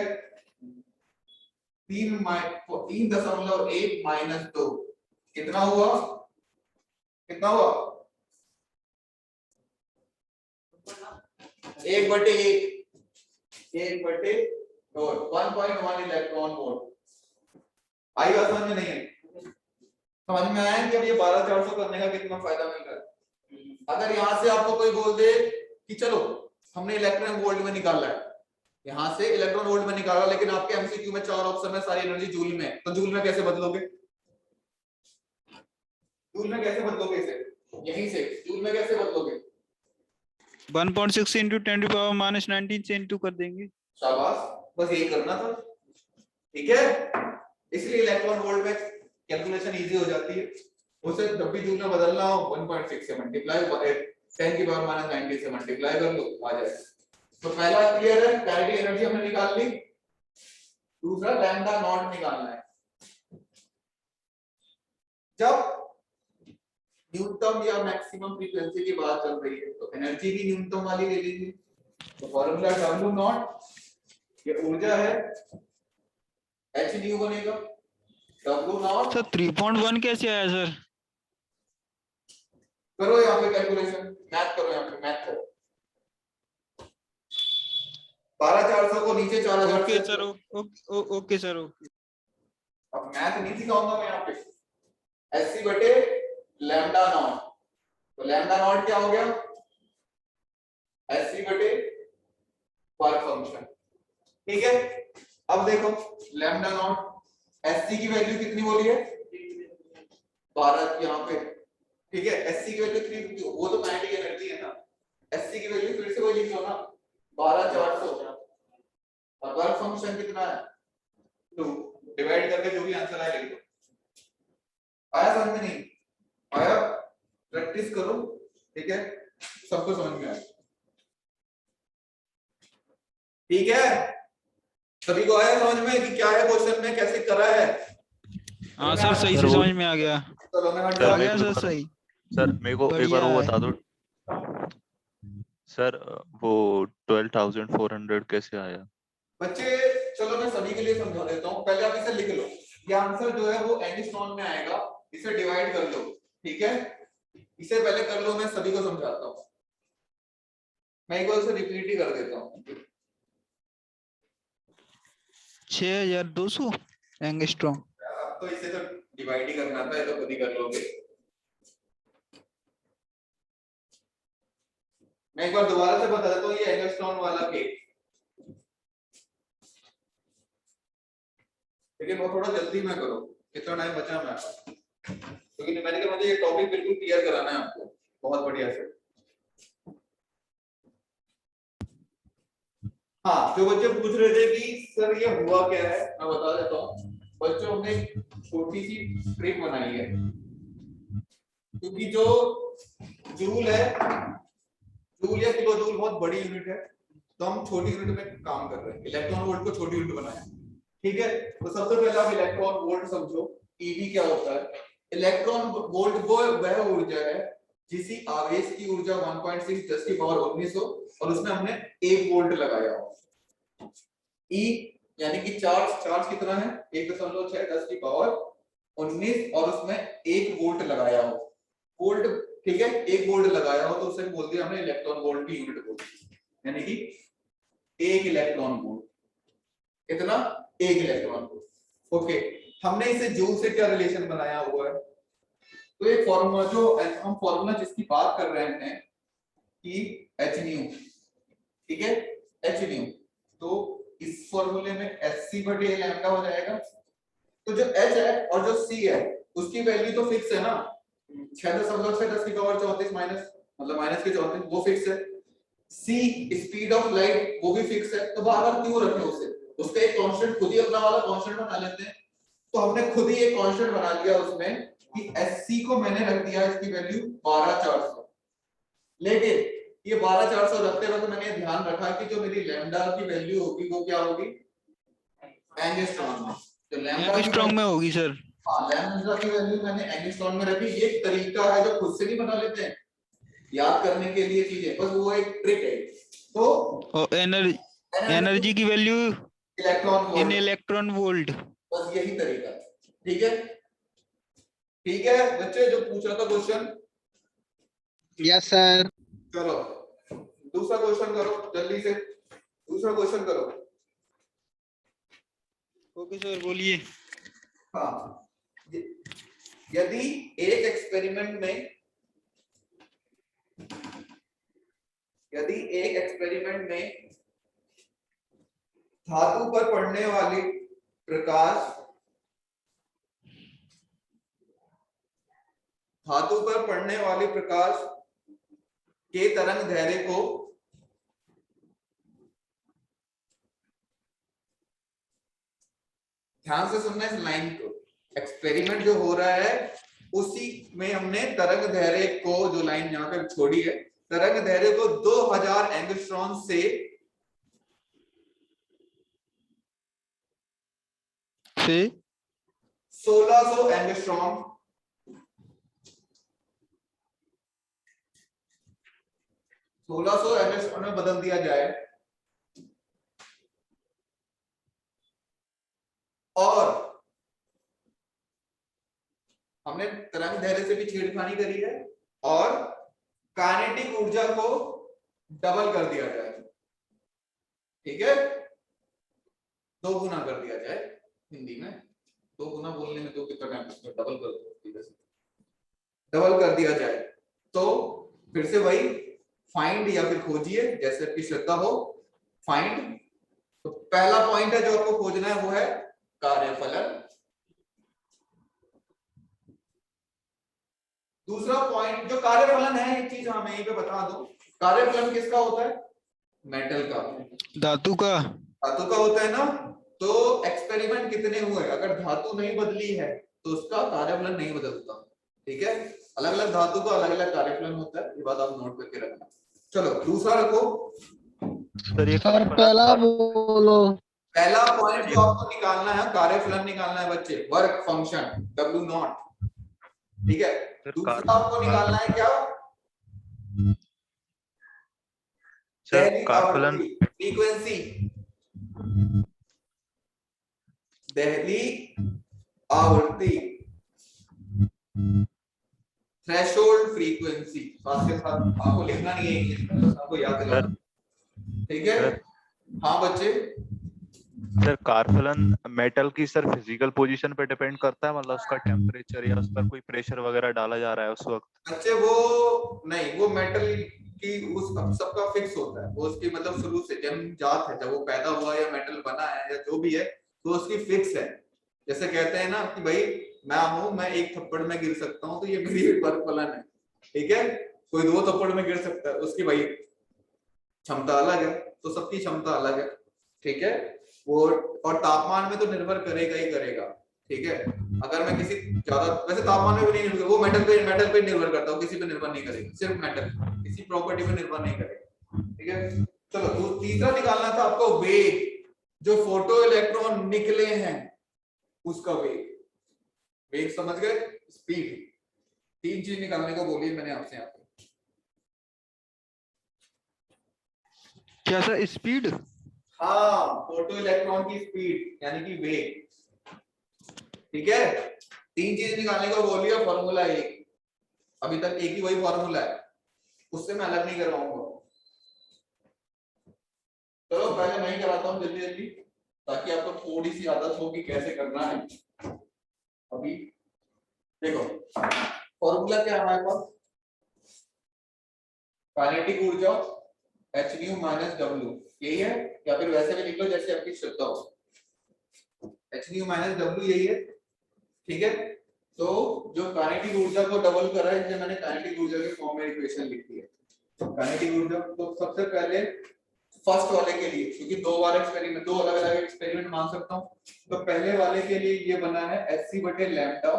3.1 माइनस 2 कितना हुआ, कितना हुआ, 1/1, 1/2, 1.1 इलेक्ट्रॉन वोल्ट। आई बात समझ में नहीं है? समझ में आया कि अब ये 12400 करने का कितना फायदा मिल रहा है। अगर यहाँ से आपको कोई बोल दे कि चलो हमने इलेक्ट्रॉन वोल्ट में निकाला है, यहाँ से इलेक्ट्रॉन वोल्ट में निकाला, लेकिन आपके एमसीक्यू में 4 ऑप्शन में सारी एनर्जी जूल में है, तो जूल में कैसे बदलोगे, जूल में कैसे बदलोगे इसे, यहीं से जूल में कैसे बदलोगे, 1.6 into 10⁻⁻19 से इंटू कर देंगे। शाबाश, बस यही करना था, ठीक है। इसलिए इलेक्ट्रॉन वोल्ट में कैलकुलेशन इजी हो जाती है। उसे जब भी जूल में बदलना हो 1.6 से मल्टीप्लाई 10⁻⁻90 से मल्टीप्लाई कर लो, आ जाएगा। तो पहला क्लियर है, कैविटी एनर्जी हमने निकाल ली। दूसरा लैम्डा नॉट निकालना है। जब न्यूनतम या मैक्सिमम फ्रीक्वेंसी की बात चल रही है तो एनर्जी भी न्यूनतम वाली ले लीजिए। तो फॉर्मूला W नॉट, ये ऊर्जा है, H न्यू बनेगा, W नॉट। सर 3.1 कैसे आया सर? करो यहाँ पे कैलकुलेशन, मैथ करो, यहाँ पे मैथ करो। 12400 को नीचे 4000। Okay sir, okay sir, okay. अब मैथ नहीं सिखाऊंगा मैं यहाँ पे। Sc बटे लैम्डा नॉट, तो लैम्डा नॉट क्या हो गया, Sc बटे वर्क फंक्शन, ठीक है। अब देखो लैम्डा नॉट Sc की वैल्यू कितनी बोली है, 12 यहाँ पे, ठीक है। Sc की वैल्यू 3, वो तो काइनेटिक एनर्जी है ना। Sc की वैल्यू फिर से वही लिख लो ना, 12400, और वर्क फंक्शन कितना है 2, डिवाइड करके जो भी आंसर आए लिख दो। आया समझ में नहीं आया, प्रैक्टिस करो, ठीक है, सबको समझ में आया, ठीक है। सभी को आया समझ में कि क्या है क्वेश्चन में, कैसे करा है? हाँ सर, सही से समझ में आ गया। चलो मैं हट सर, आ जाऊं। गया सर, सही। सर मेरे को एक बार वो बता दो सर, वो 12,400 कैसे आया? बच्चे चलो मैं सभी के लिए समझा देता हूँ, पहले आप इसे लिख लो। ये आंसर जो है वो एंगस्ट्रॉम में आएगा, इसे डिवाइड कर लो, ठीक है। इसे पहले कर लो, मैं सभी को समझाता हूँ। मैं एक बार उसे रिपीट ही कर देता हूँ। 6200 एंगस्ट्रॉम। अब तो इसे तो डिवाइड ही करना था, ये तो खुद ही कर लोगे। मैं एक बार दोबारा से बता देता हूँ, ये एंगस्ट्रॉम वाला केस, लेकिन वो थोड़ा जल्दी में करो, कितना टाइम बचा मैं, क्योंकि मैंने कहा मुझे ये टॉपिक बिल्कुल क्लियर कराना है आपको बहुत बढ़िया से। हाँ, जो बच्चे पूछ रहे थे कि सर ये हुआ क्या है, मैं बता देता हूँ। बच्चों हमने छोटी सी ट्रिक बनाई है, क्योंकि जो जूल है, जूल या किलो जूल बहुत बड़ी यूनिट है, तो हम छोटी यूनिट में काम कर रहे हैं। इलेक्ट्रॉन वोल्ट को छोटी यूनिट बनाया, ठीक है। तो सबसे पहले आप इलेक्ट्रॉन वोल्ट समझो, ईवी क्या होता है। इलेक्ट्रॉन वोल्ट वो वह ऊर्जा है जिसी आवेश की ऊर्जा 1.6 10 की पावर 19 हो और उसमें हमने 1 वोल्ट लगाया हो। E यानी कि चार्ज कितना है 1.6 10 की पावर 19 और उसमें 1 वोल्ट लगाया हो। वोल्ट ठीक है, 1 वोल्ट लगाया हो तो उसे बोल दिया हमने इलेक्ट्रॉन वोल्ट की यूनिट बोल दी, यानी कि 1 इलेक्ट्रॉन वोल्ट। कितना 1 इलेक्ट्रॉन वोल्ट। ओके, हमने इसे जूल से क्या रिलेशन बनाया हुआ है, तो एक फॉर्मूला जो हम फॉर्मूला जिसकी बात कर रहे हैं कि एच न्यू, ठीक है एच न्यू, तो इस फॉर्मूले में Hc बटे लैम्डा हो जाएगा। तो जो H है और जो C है उसकी वैल्यू तो फिक्स है ना, 6.6 10 की पावर 34 माइनस मतलब माइनस के 34 वो फिक्स है। C स्पीड ऑफ लाइट वो भी फिक्स है, तो बार-बार क्यों रखें उसे, उसका एक कांस्टेंट खुद ही अपना वाला कांस्टेंट बना लेते हैं। तो हमने खुद ही एक कांस्टेंट बना लिया उसमें कि Sc को मैंने रख दिया इसकी वैल्यू 12400, लेकिन ये 12400 रखते वक्त मैंने ध्यान रखा कि जो मेरी लैम्डा की वैल्यू होगी वो क्या होगी एंगस्ट्रॉम में। तो लैम्डा एंगस्ट्रॉम में होगी सर। हाँ, लैम्डा की वैल्यू मैंने एंगस्ट्रॉम में रखी। ये एक तरीका है जो खुद से नहीं बना लेते हैं याद करने के लिए चीजें, बस वो एक ट्रिक है। तो और एनर्जी की value electron in volt, electron volt. बस यही तरीका है। ठीक है, ठीक है बच्चे, जो पूछ रहा था क्वेश्चन। Yes sir. चलो दूसरा क्वेश्चन करो जल्दी से, दूसरा क्वेश्चन करो। ओके सर बोलिए। हाँ, यदि एक एक्सपेरिमेंट में धातु पर पड़ने वाली प्रकाश के तरंग दैर्ध्य को ध्यान से सुनना इस लाइन को, एक्सपेरिमेंट जो हो रहा है उसी में हमने तरंग दैर्ध्य को, जो लाइन यहाँ पे छोड़ी है, तरंग दैर्ध्य को 2000 एंगस्ट्रॉम से 1600 एंगस्ट्रॉम, 1600 एंगस्ट्रॉम में बदल दिया जाए और हमने तरंग दैर्ध्य से भी छेड़खानी करी है और काइनेटिक ऊर्जा को डबल कर दिया जाए। ठीक है, 2 गुना कर दिया जाए, हिंदी में 2 गुना बोलने में तो कितना टाइम, डबल कर दो, डबल कर दिया जाए। तो फिर से वही फाइंड या फिर खोजिए जैसे आपकी श्रद्धा हो। फाइंड, तो पहला पॉइंट है जो आपको खोजना है वो है कार्यफलन। दूसरा पॉइंट जो कार्यफलन है, एक चीज हमें यहीं पे बता दो, कार्यफलन किसका होता है, मेटल का, धातु का होता है ना। तो एक्सपेरिमेंट कितने हुए, अगर धातु नहीं बदली है तो उसका कार्यफलन नहीं बदलता। ठीक है, अलग अलग धातु का अलग अलग कार्यफलन होता है, ये बात आप नोट करके रखना। चलो दूसरा रखो सर पहला बोलो। पहला पॉइंट जो आपको निकालना है, कार्यफलन निकालना है बच्चे, वर्क फंक्शन W0। ठीक है, दूसरा आपको निकालना है क्या, कार्यफलन फ्रीक्वेंसी, दहली आवृत्ति, थ्रेशोल्ड फ्रीक्वेंसी। साथ के साथ आपको लिखना नहीं है इंग्लिश में, बस आपको याद दिलाना। ठीक है, हाँ बच्चे। सर कार्यफलन मेटल की सर फिजिकल पोजीशन पे डिपेंड करता है, मतलब उसका टेम्परेचर या उस पर कोई प्रेशर वगैरह डाला जा रहा है उस वक्त। बच्चे वो नहीं, वो मेटल की उस सबका फिक्स होता है, वो उसकी मतलब शुरू से जब जात है, जब वो पैदा हुआ या मेटल बना है या जो भी है, तो उसकी फिक्स है। जैसे कहते हैं ना कि भाई मैं एक थप्पड़ में गिर सकता हूँ तो ये मेरी वर्क फलन है। ठीक है, कोई 2 थप्पड़ में गिर सकता है, उसकी भाई क्षमता अलग है, तो सबकी क्षमता अलग है। ठीक है, वो और तापमान में तो निर्भर करेगा ही करेगा। ठीक है, अगर मैं किसी ज्यादा, वैसे तापमान में भी नहीं निर्भर, वो मेटल पे निर्भर करता है, किसी पे निर्भर नहीं करेगा, सिर्फ मेटल किसी प्रॉपर्टी पे निर्भर नहीं करेगा। ठीक है, चलो तीसरा निकालना था आपको वेग, जो फोटो इलेक्ट्रॉन निकले हैं उसका वेग। वेग समझ गए, स्पीड, तीन चीज निकालने को बोली है मैंने आपसे यहाँ पे। क्या सर स्पीड? हाँ, फोटो इलेक्ट्रॉन की स्पीड यानी कि वेग। ठीक है, तीन चीज निकालने को बोली है, फॉर्मूला एक, अभी तक एक ही वही फॉर्मूला है, उससे मैं अलग नहीं करवाऊंगा। चलो पहले मैं ही कराता हूँ जल्दी जल्दी, ताकि आपको थोड़ी सी आदत हो कि कैसे करना है। अभी देखो फॉर्मूला क्या है हमारे पास, काइनेटिक ऊर्जा h nu माइनस w, यही है, या फिर वैसे भी लिख लो जैसे आपकी श्रद्धा हो, h nu माइनस w यही है। ठीक है, तो जो काइनेटिक ऊर्जा को डबल करा है, इसलिए मैंने काइनेटिक ऊर्जा के फॉर्म में इक्वेशन लिख दी है। काइनेटिक ऊर्जा तो सबसे पहले फर्स्ट वाले के लिए, क्योंकि दो बार एक्सपेरिमेंट, दो अलग अलग एक्सपेरिमेंट मान सकता हूँ, तो पहले वाले के लिए ये बना है hc बटे लैम्डा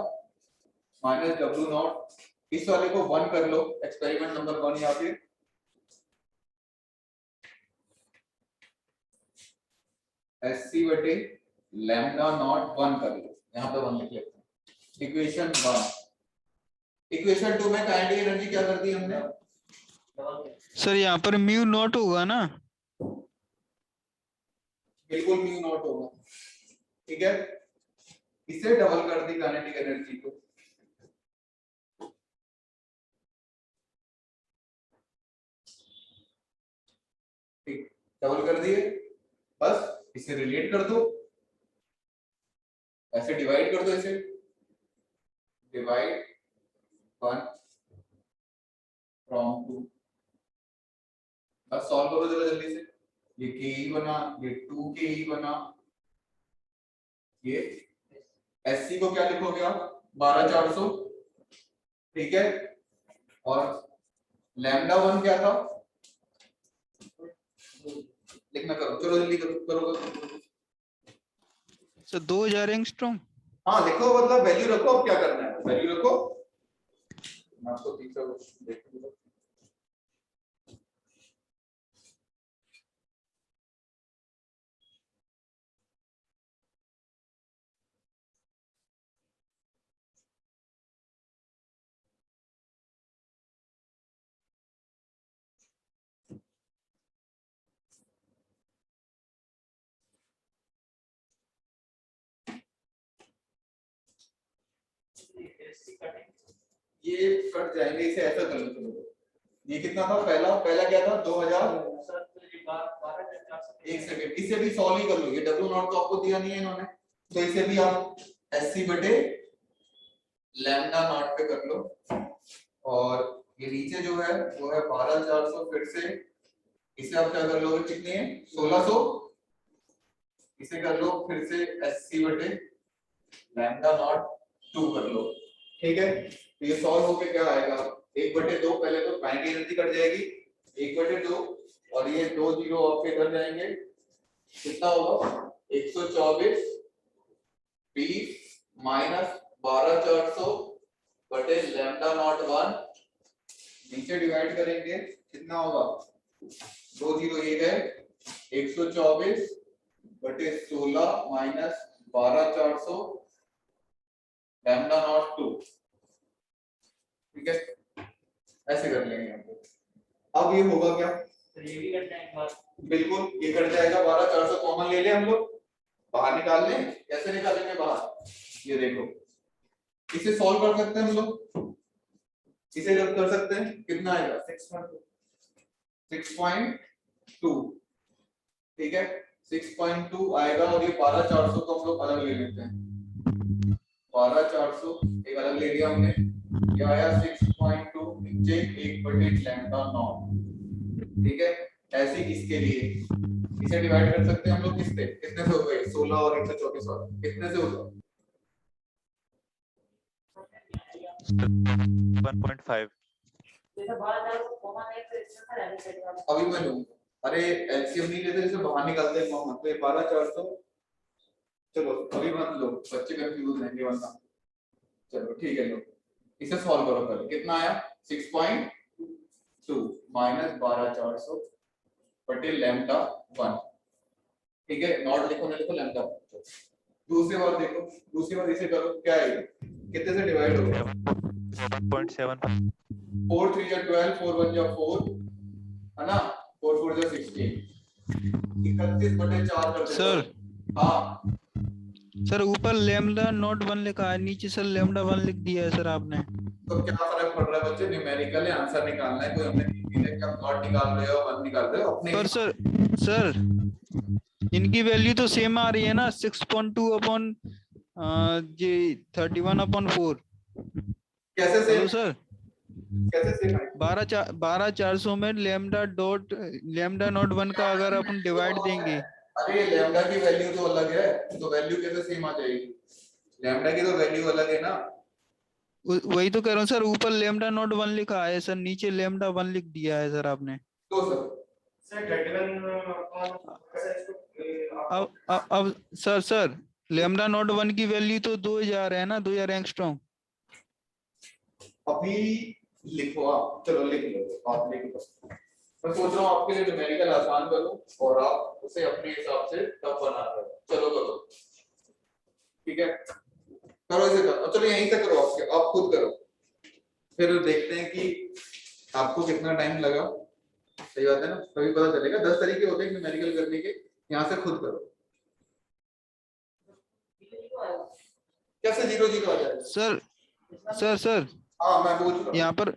माइनस w नॉट, इस वाले को 1 कर लो, एक्सपेरिमेंट नंबर 1 यहाँ पे, hc बटे लैम्डा नॉट 1 कर लो, यहाँ पे 1 लिख लेते हैं। इक्वेशन 1, इक्वेशन 2 में काइनेटिक एनर्जी क्या कर दी हमने सर यहाँ पर म्यू नॉट होगा ना? बिल्कुल म्यू नॉट होगा। ठीक है, इसे डबल कर दी काइनेटिक एनर्जी को, ठीक, डबल कर दिए, बस इसे रिलेट कर दो, ऐसे डिवाइड कर दो, इसे डिवाइड 1 फ्रॉम 2, बस सॉल्व करो जरा जल्दी से। ये ke बना, ये 2ke बना, ये sc को क्या लिखोगे आप 12400, ठीक है, और लैम्डा 1 क्या था, लिखना करो, चलो जल्दी करो। Sir 2000 angstrom. हाँ लिखो, मतलब वैल्यू रखो, अब क्या करना है, वैल्यू रखो, मैं आपको तीसरा क्वेश्चन देखूंगा। ये कट जाएंगे, इसे ऐसा कर लो, चलो ये कितना था, पहला क्या था 2000, एक सेकंड, इसे भी सॉल्व ही कर लो, ये W नॉट तो आपको दिया नहीं है इन्होंने, तो इसे भी आप SC बटे लैम्डा नॉट पे कर लो, और ये नीचे जो है वो है 12400, फिर से इसे आप क्या कर लोगे, कितनी है 1600, इसे कर लो फिर से SC बटे लैम्डा नॉट 2 कर लो। ठीक है, तो ये सॉल्व होके क्या आएगा, 1/2, पहले तो काइनेटिक एनर्जी कट जाएगी 1/2, और ये 2 जीरो ऑफ इधर जाएंगे, कितना होगा 124 20 माइनस 12400 बटे लैम्डा नॉट 1, नीचे डिवाइड करेंगे कितना होगा, 2 जीरो ये गए, 124 बटे 16 माइनस 12400 लैम्डा नॉट 2, ठीक है, ऐसे कर लेंगे हम लोग। अब ये होगा क्या, ये भी कट जाएगा, बिल्कुल ये कट जाएगा, 12400 कॉमन ले ले हम लोग, बाहर निकाल लें, कैसे निकालेंगे बाहर, ये देखो, इसे सॉल्व कर सकते हैं हम लोग, इसे कर सकते हैं, कितना आएगा 6.2, ठीक है 6.2 आएगा, और ये 12400 को हम लोग अलग ले लेते हैं, 12400 एक अलग ले लिया हमने, ये आया 6.2 नीचे 1/8 लैम्डा नॉट, ठीक है, ऐसे इसके लिए इसे डिवाइड कर सकते हैं हम लोग किससे, कितने से होगा 16 और 124 और कितने से होगा 1.5, अभी मैं लूंगा, अरे एलसीएम नहीं लेते, इसे बाहर निकालते हैं कॉमन, तो ये 12400, चलो अभी मत लो, बच्चे कंफ्यूज रहेंगे वरना, चलो ठीक है लो, इसे सॉल्व करो पहले, कितना आया 6.2 माइनस 12400 बटे लैम्डा 1, ठीक है, नॉट लिखो ना लिखो लैम्डा। दूसरी बार देखो, दूसरी बार इसे करो, क्या है कितने से डिवाइड होगा? 7.7 4 3 जा 12, 4 1 जा 4, है ना, 4 4 जा 16, 31/4 कर देते सर हो। हाँ सर ऊपर लेमडा नॉट 1 लिखा है, नीचे सर लेमडा 1 लिख दिया है सर आपने। तो क्या फर्क पड़ रहा है बच्चे? न्यूमेरिकल है, आंसर निकालना है, कोई हमने नहीं है कि आप नॉट निकाल रहे हो 1 निकाल रहे हो अपने पर सर इनकी वैल्यू तो सेम आ रही है ना, 6.2 अपॉन जी 31/4। कैसे से हेलो सर, कैसे से 12,400 में लेमडा नॉट 1 का अगर अपन डिवाइड देंगे। अरे लैम्डा की वैल्यू तो अलग है, तो वैल्यू कैसे सेम आ जाएगी? लैम्डा की तो वैल्यू अलग है ना। वही तो कह रहा हूँ सर, ऊपर लेमडा नॉट 1 लिखा है सर, नीचे लेमडा 1 लिख दिया है सर आपने। तो सर 31 अब सर लेमडा नॉट 1 की वैल्यू तो 2000 है ना, 2000 एंगस्ट्रॉम। अभी लिखो आप, चलो लिख लो आप, लिख लो। मैं सोच रहा हूँ आपके लिए न्यूमेरिकल आसान करूं और आप उसे अपने हिसाब से टफ बना रहे हो। चलो करो, ठीक है, करो इसे करो, चलो यहीं से करो, आप खुद करो, फिर देखते हैं कि आपको कितना टाइम लगा। सही बात है ना, तभी पता चलेगा। 10 तरीके होते हैं न्यूमेरिकल करने के, यहाँ से खुद करो। कैसे 0 0 आ जाएगा? सर हाँ मैं पूछ रहा हूँ। यहाँ पर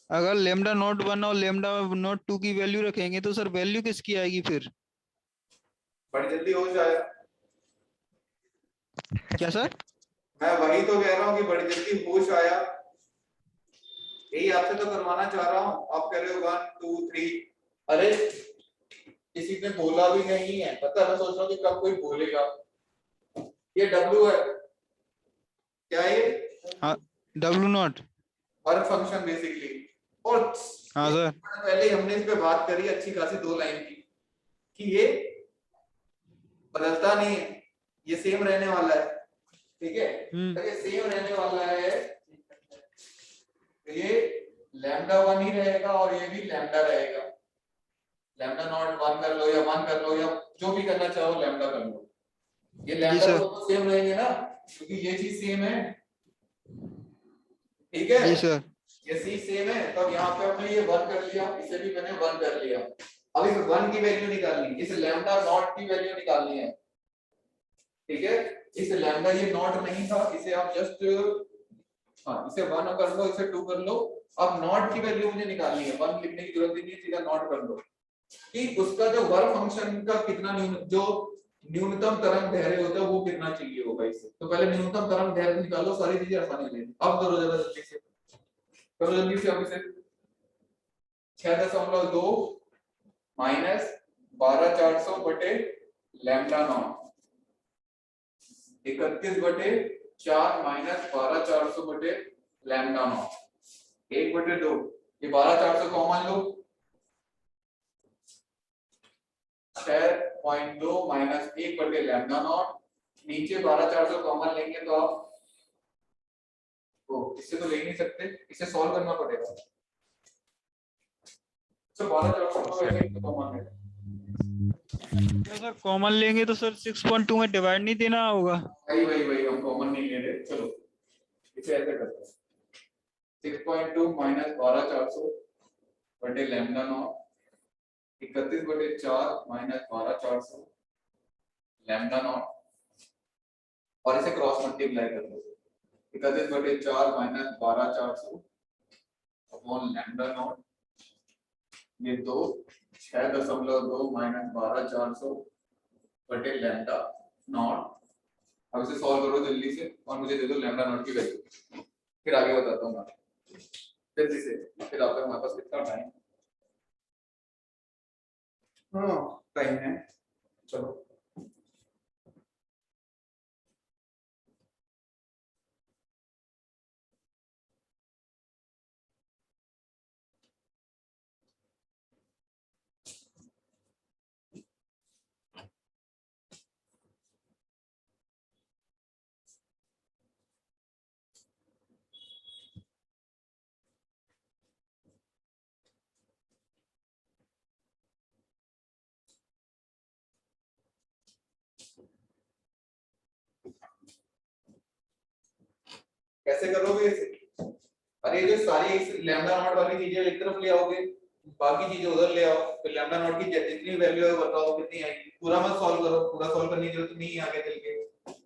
अगर लेमडा नॉट 1 और लेमडा नॉट 2 की वैल्यू रखेंगे तो सर वैल्यू किसकी आएगी फिर? बड़ी जल्दी हो जाए। क्या सर? मैं वही तो कह रहा हूँ कि बड़ी जल्दी होश आया, यही आपसे तो करवाना चाह रहा हूँ। आप कह रहे हो 1 2 3, अरे किसी ने बोला भी नहीं है, पता। मैं सोच रहा हूँ कि कब कोई बोलेगा। ये W है, क्या है ये? हाँ W not. Work function basically. और हाँ ये सर। पहले ही हमने इस पे बात करी अच्छी खासी 2 लाइन की, कि ये बदलता नहीं है, ये सेम रहने वाला है, ठीक है। तो ये सेम रहने वाला है, तो ये लैम्डा 1 ही रहेगा और ये भी लैम्डा रहेगा। लैम्डा नॉट 1 कर लो या 1 कर लो या जो भी करना चाहो लैम्डा कर लो, ये लैम्डा सर। तो सेम रहेंगे ना, क्योंकि ये चीज सेम है, ठीक है। जी सर। ये सी सेम है, तो अब यहाँ पे हमने ये 1 कर लिया, इसे भी मैंने 1 कर लिया। अब इस 1 की वैल्यू निकालनी, इस लैम्डा नॉट की वैल्यू निकालनी है, ठीक है। इस लैम्डा ये नॉट नहीं था, इसे आप जस्ट हाँ इसे 1 कर लो, इसे 2 कर लो। अब नॉट की वैल्यू मुझे निकालनी है, 1 लिखने की जरूरत नहीं है, सीधा नॉट कर लो कि उसका जो वर्क फंक्शन का कितना जो न्यूनतम तरंग दैर्घ्य होता है वो कितना चाहिए होगा इससे। तो पहले न्यूनतम तरंग दैर्घ्य निकालो, सारी चीजें आसानी से। अब करो जरा जल्दी से, करो जल्दी से। अब इसे 6.2 माइनस 12,400 बटे लैम्डा नॉट, 31/4 माइनस 12,400 बटे लैम्डा नॉट, 1/2। ये 12,400 कॉमन लो, 6.2 माइनस 1 बटे लैम्डा नॉट, नीचे 12,400 कॉमन लेंगे तो आप इससे तो ले नहीं सकते, इसे सॉल्व करना पड़ेगा। तो 12,400 को वैसे ही कॉमन है, तो सर कॉमन लेंगे तो सर 6.2 में डिवाइड नहीं देना होगा। वही हम कॉमन नहीं ले रहे। चलो इसे ऐसे करते हैं, 6.2 माइनस 12,400 बटे lambda naught, 31/4 minus 12,400 lambda naught, और इसे क्रॉस मल्टीप्लाई कर दो, 31/4 माइनस 12,400 अपॉन लैम्डा नॉट, ये 2, 6.2 माइनस 12,400 बटे लैम्डा नॉट। अब इसे सॉल्व करो जल्दी से और मुझे दे दो लैम्डा नॉट की वैल्यू, फिर आगे बताता हूँ मैं जल्दी से। फिर आप तक हमारे पास कितना टाइम? हाँ टाइम है, चलो। कैसे करोगे इसे? अरे जो सारी लैम्डा नॉट वाली चीजें एक तरफ ले आओगे, बाकी चीजें उधर ले आओ, फिर लैम्डा नॉट की जितनी वैल्यू है बताओ कितनी आएगी। पूरा मत सॉल्व करो, पूरा सॉल्व करने की जरूरत नहीं है आगे चल के।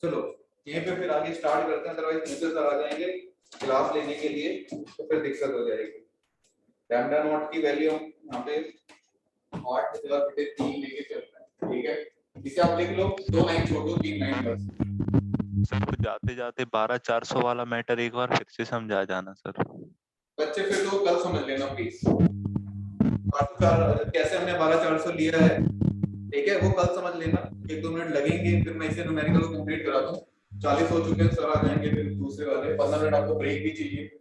चलो यहीं पे फिर आगे स्टार्ट करते हैं, अदरवाइज टीचर सर आ जाएंगे क्लास लेने के लिए तो फिर दिक्कत हो जाएगी। लैम्डा नॉट की वैल्यू यहाँ पे 8/3 लेके चलते हैं, ठीक है। इसे आप लिख लो, 2 लाइन छोड़ दो, 3 लाइन बस। सर जाते जाते 12,400 वाला मैटर एक बार फिर से समझा जाना सर। बच्चे फिर तो कल समझ लेना प्लीज। कैसे हमने 12,400 लिया है, ठीक है, वो कल समझ लेना। 1-2 मिनट लगेंगे, फिर मैं इसे न्यूमेरिकल को कंप्लीट करा दूं। 40 हो चुके हैं, सर आ जाएंगे फिर दूसरे वाले। 15 मिनट आपको ब्रेक भी चाहिए।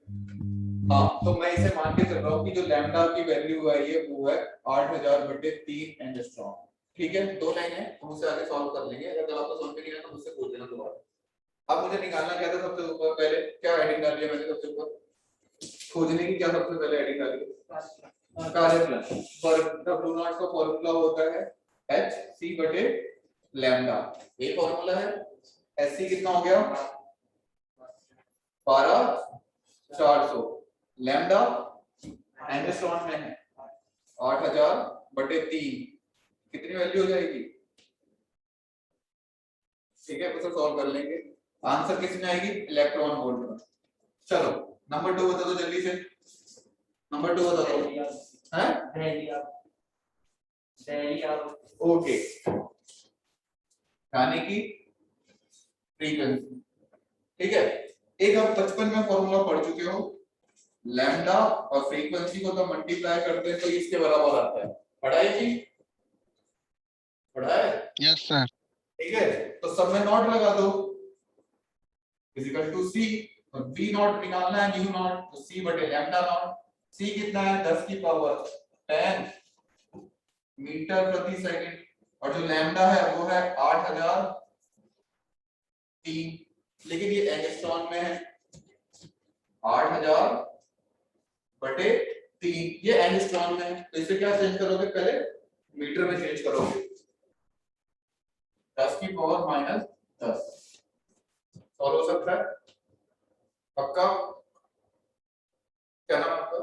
हाँ, तो मैं इसे मान के चल रहा हूँ कि जो लैम्डा की वैल्यू है ये वो है 8000/3 एंगस्ट्रॉम, ठीक है। 2 लाइन है, हम उसे आगे सॉल्व कर लेंगे। अगर कल आपको समझ में नहीं आया तो मुझसे पूछ लेना दोबारा। अब मुझे निकालना क्या था सबसे ऊपर, पहले क्या हेडिंग डाल दिया मैंने सबसे ऊपर, खोजने की क्या सबसे पहले हेडिंग डाली, कार्यफलन। पर W0 का फॉर्मूला होता है hc/लैम्डा। ये फॉर्मूला है। Sc कितना हो गया, 12,400। लैम्डा एंगस्ट्रॉम में है 8000/3, कितनी वैल्यू हो जाएगी, ठीक है। तो सॉल्व कर लेंगे। आंसर किसमें आएगी, इलेक्ट्रॉन वोल्ट में। चलो नंबर 2 बता दो जल्दी से, नंबर 2 बता दो हैं, ओके, यानी कि फ्रीक्वेंसी, ठीक है। एक आप 55 में फॉर्मूला पढ़ चुके हो, लैम्डा और फ्रीक्वेंसी को तो मल्टीप्लाई करते हैं तो इसके बराबर आता है। पढ़ा है जी, पढ़ा है? Yes sir. ठीक है, तो सब में नॉट लगा दो, इक्वल टू सी। तो v नॉट निकालना है, u नॉट, तो c/लैम्डा नॉट। c कितना है, 10 की पावर 10 मीटर प्रति सेकंड, और जो लैम्डा है वो है 8003, लेकिन ये एंगस्ट्रॉम में है। 8000/3 ये एंगस्ट्रॉम में है, तो इसे क्या चेंज करोगे, पहले मीटर में चेंज करोगे। 10 की पावर -10 सॉल्व हो सकता है पक्का? क्या नाम आपका,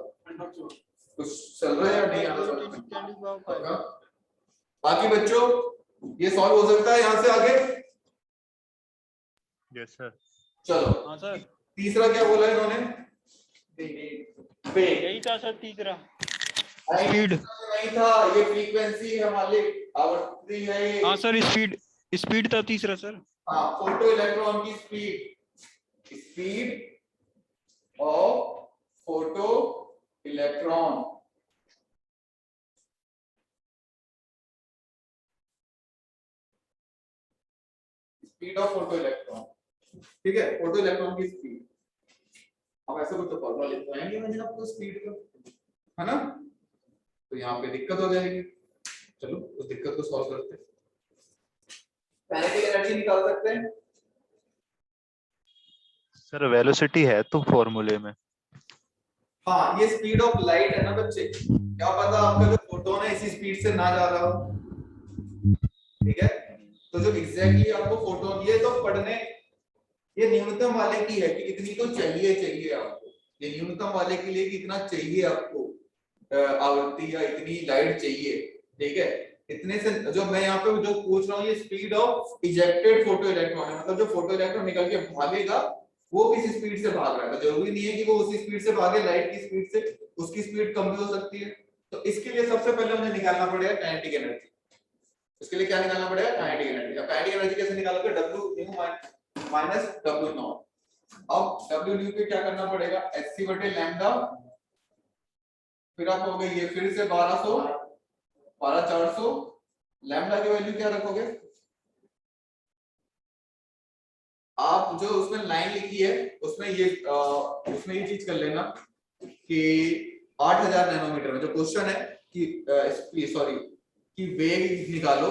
कुछ चल रहा है या नहीं आ रहा? बाकी बच्चों ये सॉल्व हो सकता है यहाँ से आगे? Yes sir. चलो हाँ सर, तीसरा क्या बोला इन्होंने, वेग। यही था सर तीसरा। स्पीड नहीं था, ये फ्रीक्वेंसी है मालिक, आवृत्ति है ये। हाँ सर, स्पीड स्पीड था तीसरा सर। हाँ, फोटो इलेक्ट्रॉन की speed, speed of photo electron, speed of photo electron, ठीक है, फोटो इलेक्ट्रॉन की स्पीड। अब ऐसा कुछ तो फॉर्मूला लिख पाएंगे मैंने आपको स्पीड का, है ना? तो यहाँ पे दिक्कत हो जाएगी। चलो उस दिक्कत को सॉल्व करते हैं। काइनेटिक एनर्जी निकाल सकते हैं सर वेलोसिटी है तो फॉर्मूले में। हाँ, ये स्पीड ऑफ लाइट है ना बच्चे, क्या पता आपका जो फोटोन है इसी स्पीड से ना जा रहा हो, ठीक है। तो जो एग्जैक्टली आपको फोटोन, ये तो पढ़ने, ये न्यूनतम वाले की है कि इतनी तो चाहिए आपको, ये न्यूनतम वाले के लिए कि इतना चाहिए आपको आवृत्ति या इतनी लाइट चाहिए, ठीक है। इतने से जो मैं यहाँ पे जो पूछ रहा हूँ, ये speed of ejected photo electron है, मतलब जो फोटो इलेक्ट्रॉन निकल के भागेगा वो किस स्पीड से भाग रहा है। तो जरूरी नहीं है कि वो उसी स्पीड से भागे, लाइट की स्पीड से, उसकी स्पीड कम भी हो सकती है। तो इसके लिए सबसे पहले मुझे निकालना पड़ेगा काइनेटिक एनर्जी। इसके लिए क्या निकालना पड़ेगा, काइनेटिक एनर्जी। अब काइनेटिक एनर्जी कैसे निकालोगे, W माइनस W0। अब W पे क्या करना पड़ेगा, hc/लैम्डा, फिर आप हो गए ये फिर से 1200 12400, लैम्डा की वैल्यू क्या रखोगे आप, जो उसमें लाइन लिखी है उसमें ये चीज कर लेना कि 8000 नैनोमीटर में जो क्वेश्चन है कि सॉरी कि वेग निकालो,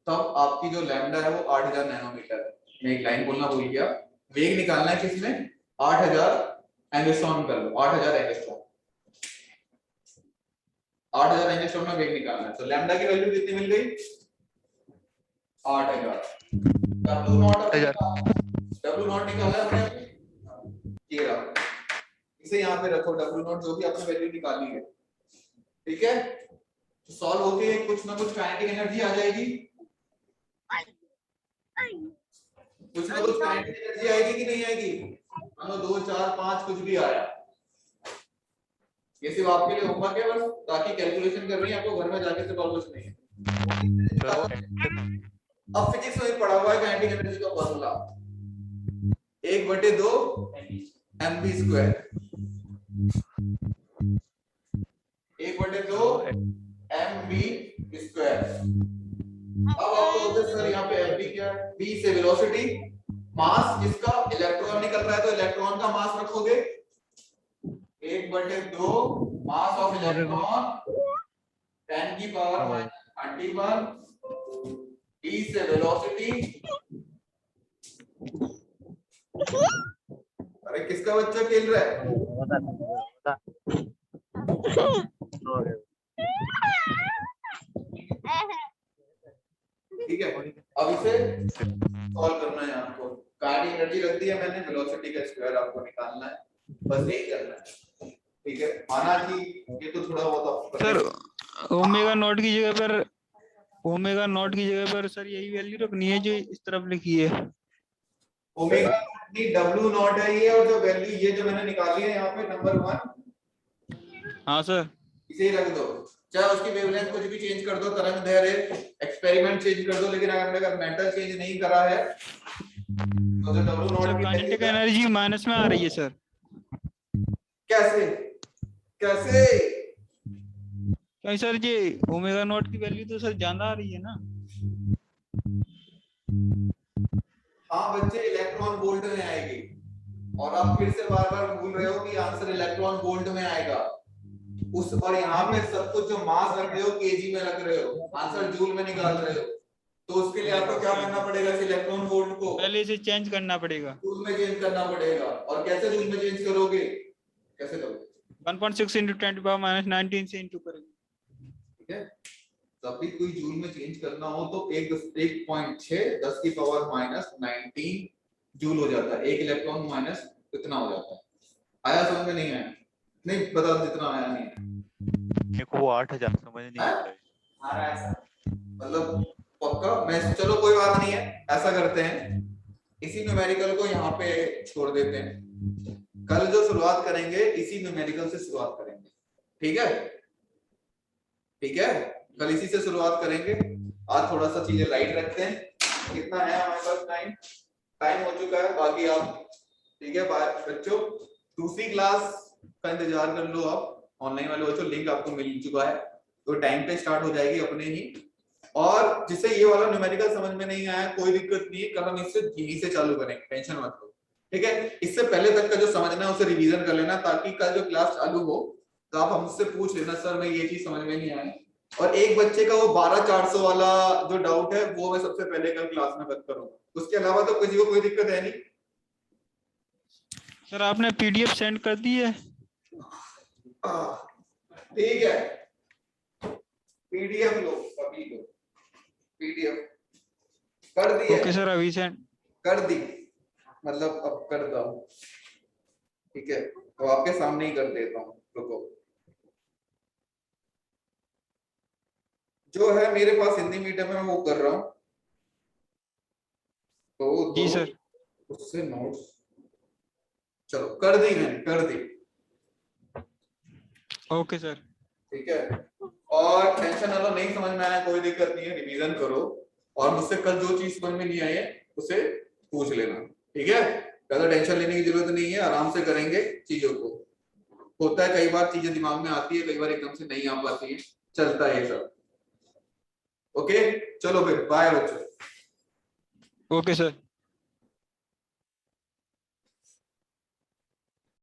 तब आपकी जो लैम्डा है वो 8000 नैनोमीटर है। मैं एक लाइन बोलना भूल गया, वेग निकालना है किसमें, 8000 एंगस्ट्रॉम कर लो, 8000 एंगस्ट्रॉम, 8000 एंगस्ट्रॉम में वेग निकालना है। तो लैम्डा की वैल्यू कितनी मिल गई, 8000। W0 निकाला हमने, ये रहा इसे यहाँ पे रखो डब्ल्यू नॉट जो भी आपने वैल्यू निकाली है, ठीक है। तो सॉल्व होके कुछ ना कुछ काइनेटिक एनर्जी आ जाएगी, कुछ ना कुछ काइनेटिक एनर्जी आएगी कि नहीं आएगी? मानो 2 4 5 कुछ भी आया, ये सिर्फ आपके लिए होमवर्क है बस, ताकि कैलकुलेशन करनी है आपको, घर में जाके सिर्फ और कुछ नहीं है। अब फिजिक्स में पढ़ा हुआ है काइनेटिक एनर्जी का formula 1/2 mv square, 1/2 mv square. अब आपको बोलते सर यहाँ पे mv क्या है? v से वेलोसिटी, मास जिसका इलेक्ट्रॉन निकल रहा है तो इलेक्ट्रॉन का मास रखोगे 1/2 मास ऑफ इलेक्ट्रॉन 10 की पावर -31, v से वेलोसिटी। अरे किसका बच्चा खेल रहा है? ठीक है, अब इसे सॉल्व करना है आपको। काइनेटिक एनर्जी रख दी है मैंने, वेलोसिटी का स्क्वायर आपको निकालना है, बस यही करना है, ठीक है। माना कि ये तो थोड़ा बहुत आपको सर ओमेगा नॉट की जगह पर, ओमेगा नॉट की जगह पर सर यही वैल्यू रखनी है जो इस तरफ लिखी है। ओमेगा नहीं डब्ल्यू नॉट है ये, और जो वैल्यू ये जो मैंने निकाली है यहाँ पे नंबर 1, हाँ सर, इसे ही रख दो, चाहे उसकी वेवलेंथ कुछ भी चेंज कर दो, तरंग दैर्ध्य एक्सपेरिमेंट चेंज कर दो, लेकिन अगर मैटर चेंज नहीं करा है तो जो डब्ल्यू नॉट की काइनेटिक एनर्जी माइनस में आ रही है सर। कैसे कैसे? क्या सर ये ओमेगा नॉट की वैल्यू तो सर ज्यादा आ रही है ना? हाँ बच्चे, इलेक्ट्रॉन वोल्ट में आएगी, और आप फिर से बार बार भूल रहे हो कि आंसर इलेक्ट्रॉन वोल्ट में आएगा उस, और यहाँ पे सब कुछ जो मास रख रहे हो केजी में रख रहे हो, आंसर जूल में निकाल रहे हो, तो उसके लिए आपको क्या करना पड़ेगा? इस इलेक्ट्रॉन वोल्ट को पहले इसे चेंज करना पड़ेगा, जूल में चेंज करना पड़ेगा। और कैसे जूल में चेंज करोगे? कैसे करोगे? 1.6 × 10⁻19 से इंटू करेंगे, ठीक है। जब भी कोई जूल में चेंज करना हो तो 1.6 10 की पावर -19 जूल हो जाता है, एक इलेक्ट्रॉन माइनस इतना हो जाता है। आया समझ में? नहीं आया? नहीं पता जितना आया नहीं है मेरे को 8000 समझ नहीं आ रहा है। आ रहा है मतलब पक्का? मैं चलो कोई बात नहीं है, ऐसा करते हैं इसी न्यूमेरिकल को यहाँ पे छोड़ देते हैं, कल जो शुरुआत करेंगे इसी न्यूमेरिकल से शुरुआत करेंगे, ठीक है? ठीक है, कल इसी से शुरुआत करेंगे। आज थोड़ा सा चीजें लाइट रखते हैं। कितना है हमारे पास टाइम? टाइम हो चुका है, बाकी आप ठीक है बच्चों दूसरी क्लास का इंतजार कर लो, आप ऑनलाइन वाले बच्चों लिंक आपको मिल चुका है, तो टाइम पे स्टार्ट हो जाएगी अपने ही। और जिससे ये वाला न्यूमेरिकल समझ में नहीं आया कोई दिक्कत नहीं है, कल हम इससे धीमी से चालू करेंगे, टेंशन मत लो, ठीक है? इससे पहले तक का जो समझना है उसे रिवीजन कर लेना, ताकि कल जो क्लास चालू हो तो आप हमसे पूछ लेना सर मैं ये चीज समझ में नहीं आई। और एक बच्चे का वो 12400 वाला जो डाउट है वो मैं सबसे पहले कल क्लास में बता करूंगा, उसके अलावा तो किसी को कोई दिक्कत है नहीं। सर आपने पीडीएफ सेंड कर दी है? ठीक है, पीडीएफ लो, अभी लो पीडीएफ कर दी है। ओके सर, अभी सेंड कर दी, मतलब अब कर दो, ठीक है? तो आपके सामने ही कर देता हूँ, रुको। जो है मेरे पास हिंदी मीडियम में वो कर रहा हूँ, तो जी सर, उससे नोट्स चलो कर दी, मैंने कर दी, ओके सर, ठीक है? और टेंशन ना लो, नहीं समझ में आया कोई दिक्कत नहीं है, रिवीजन करो और मुझसे कल जो चीज समझ में नहीं आई है उसे पूछ लेना, ठीक है? ज्यादा टेंशन लेने की जरूरत नहीं है, आराम से करेंगे चीजों को। होता है कई बार चीजें दिमाग में आती है, कई बार एकदम से नहीं आ पाती है, चलता है ये सब। ओके चलो फिर बाय बच्चों। Okay sir.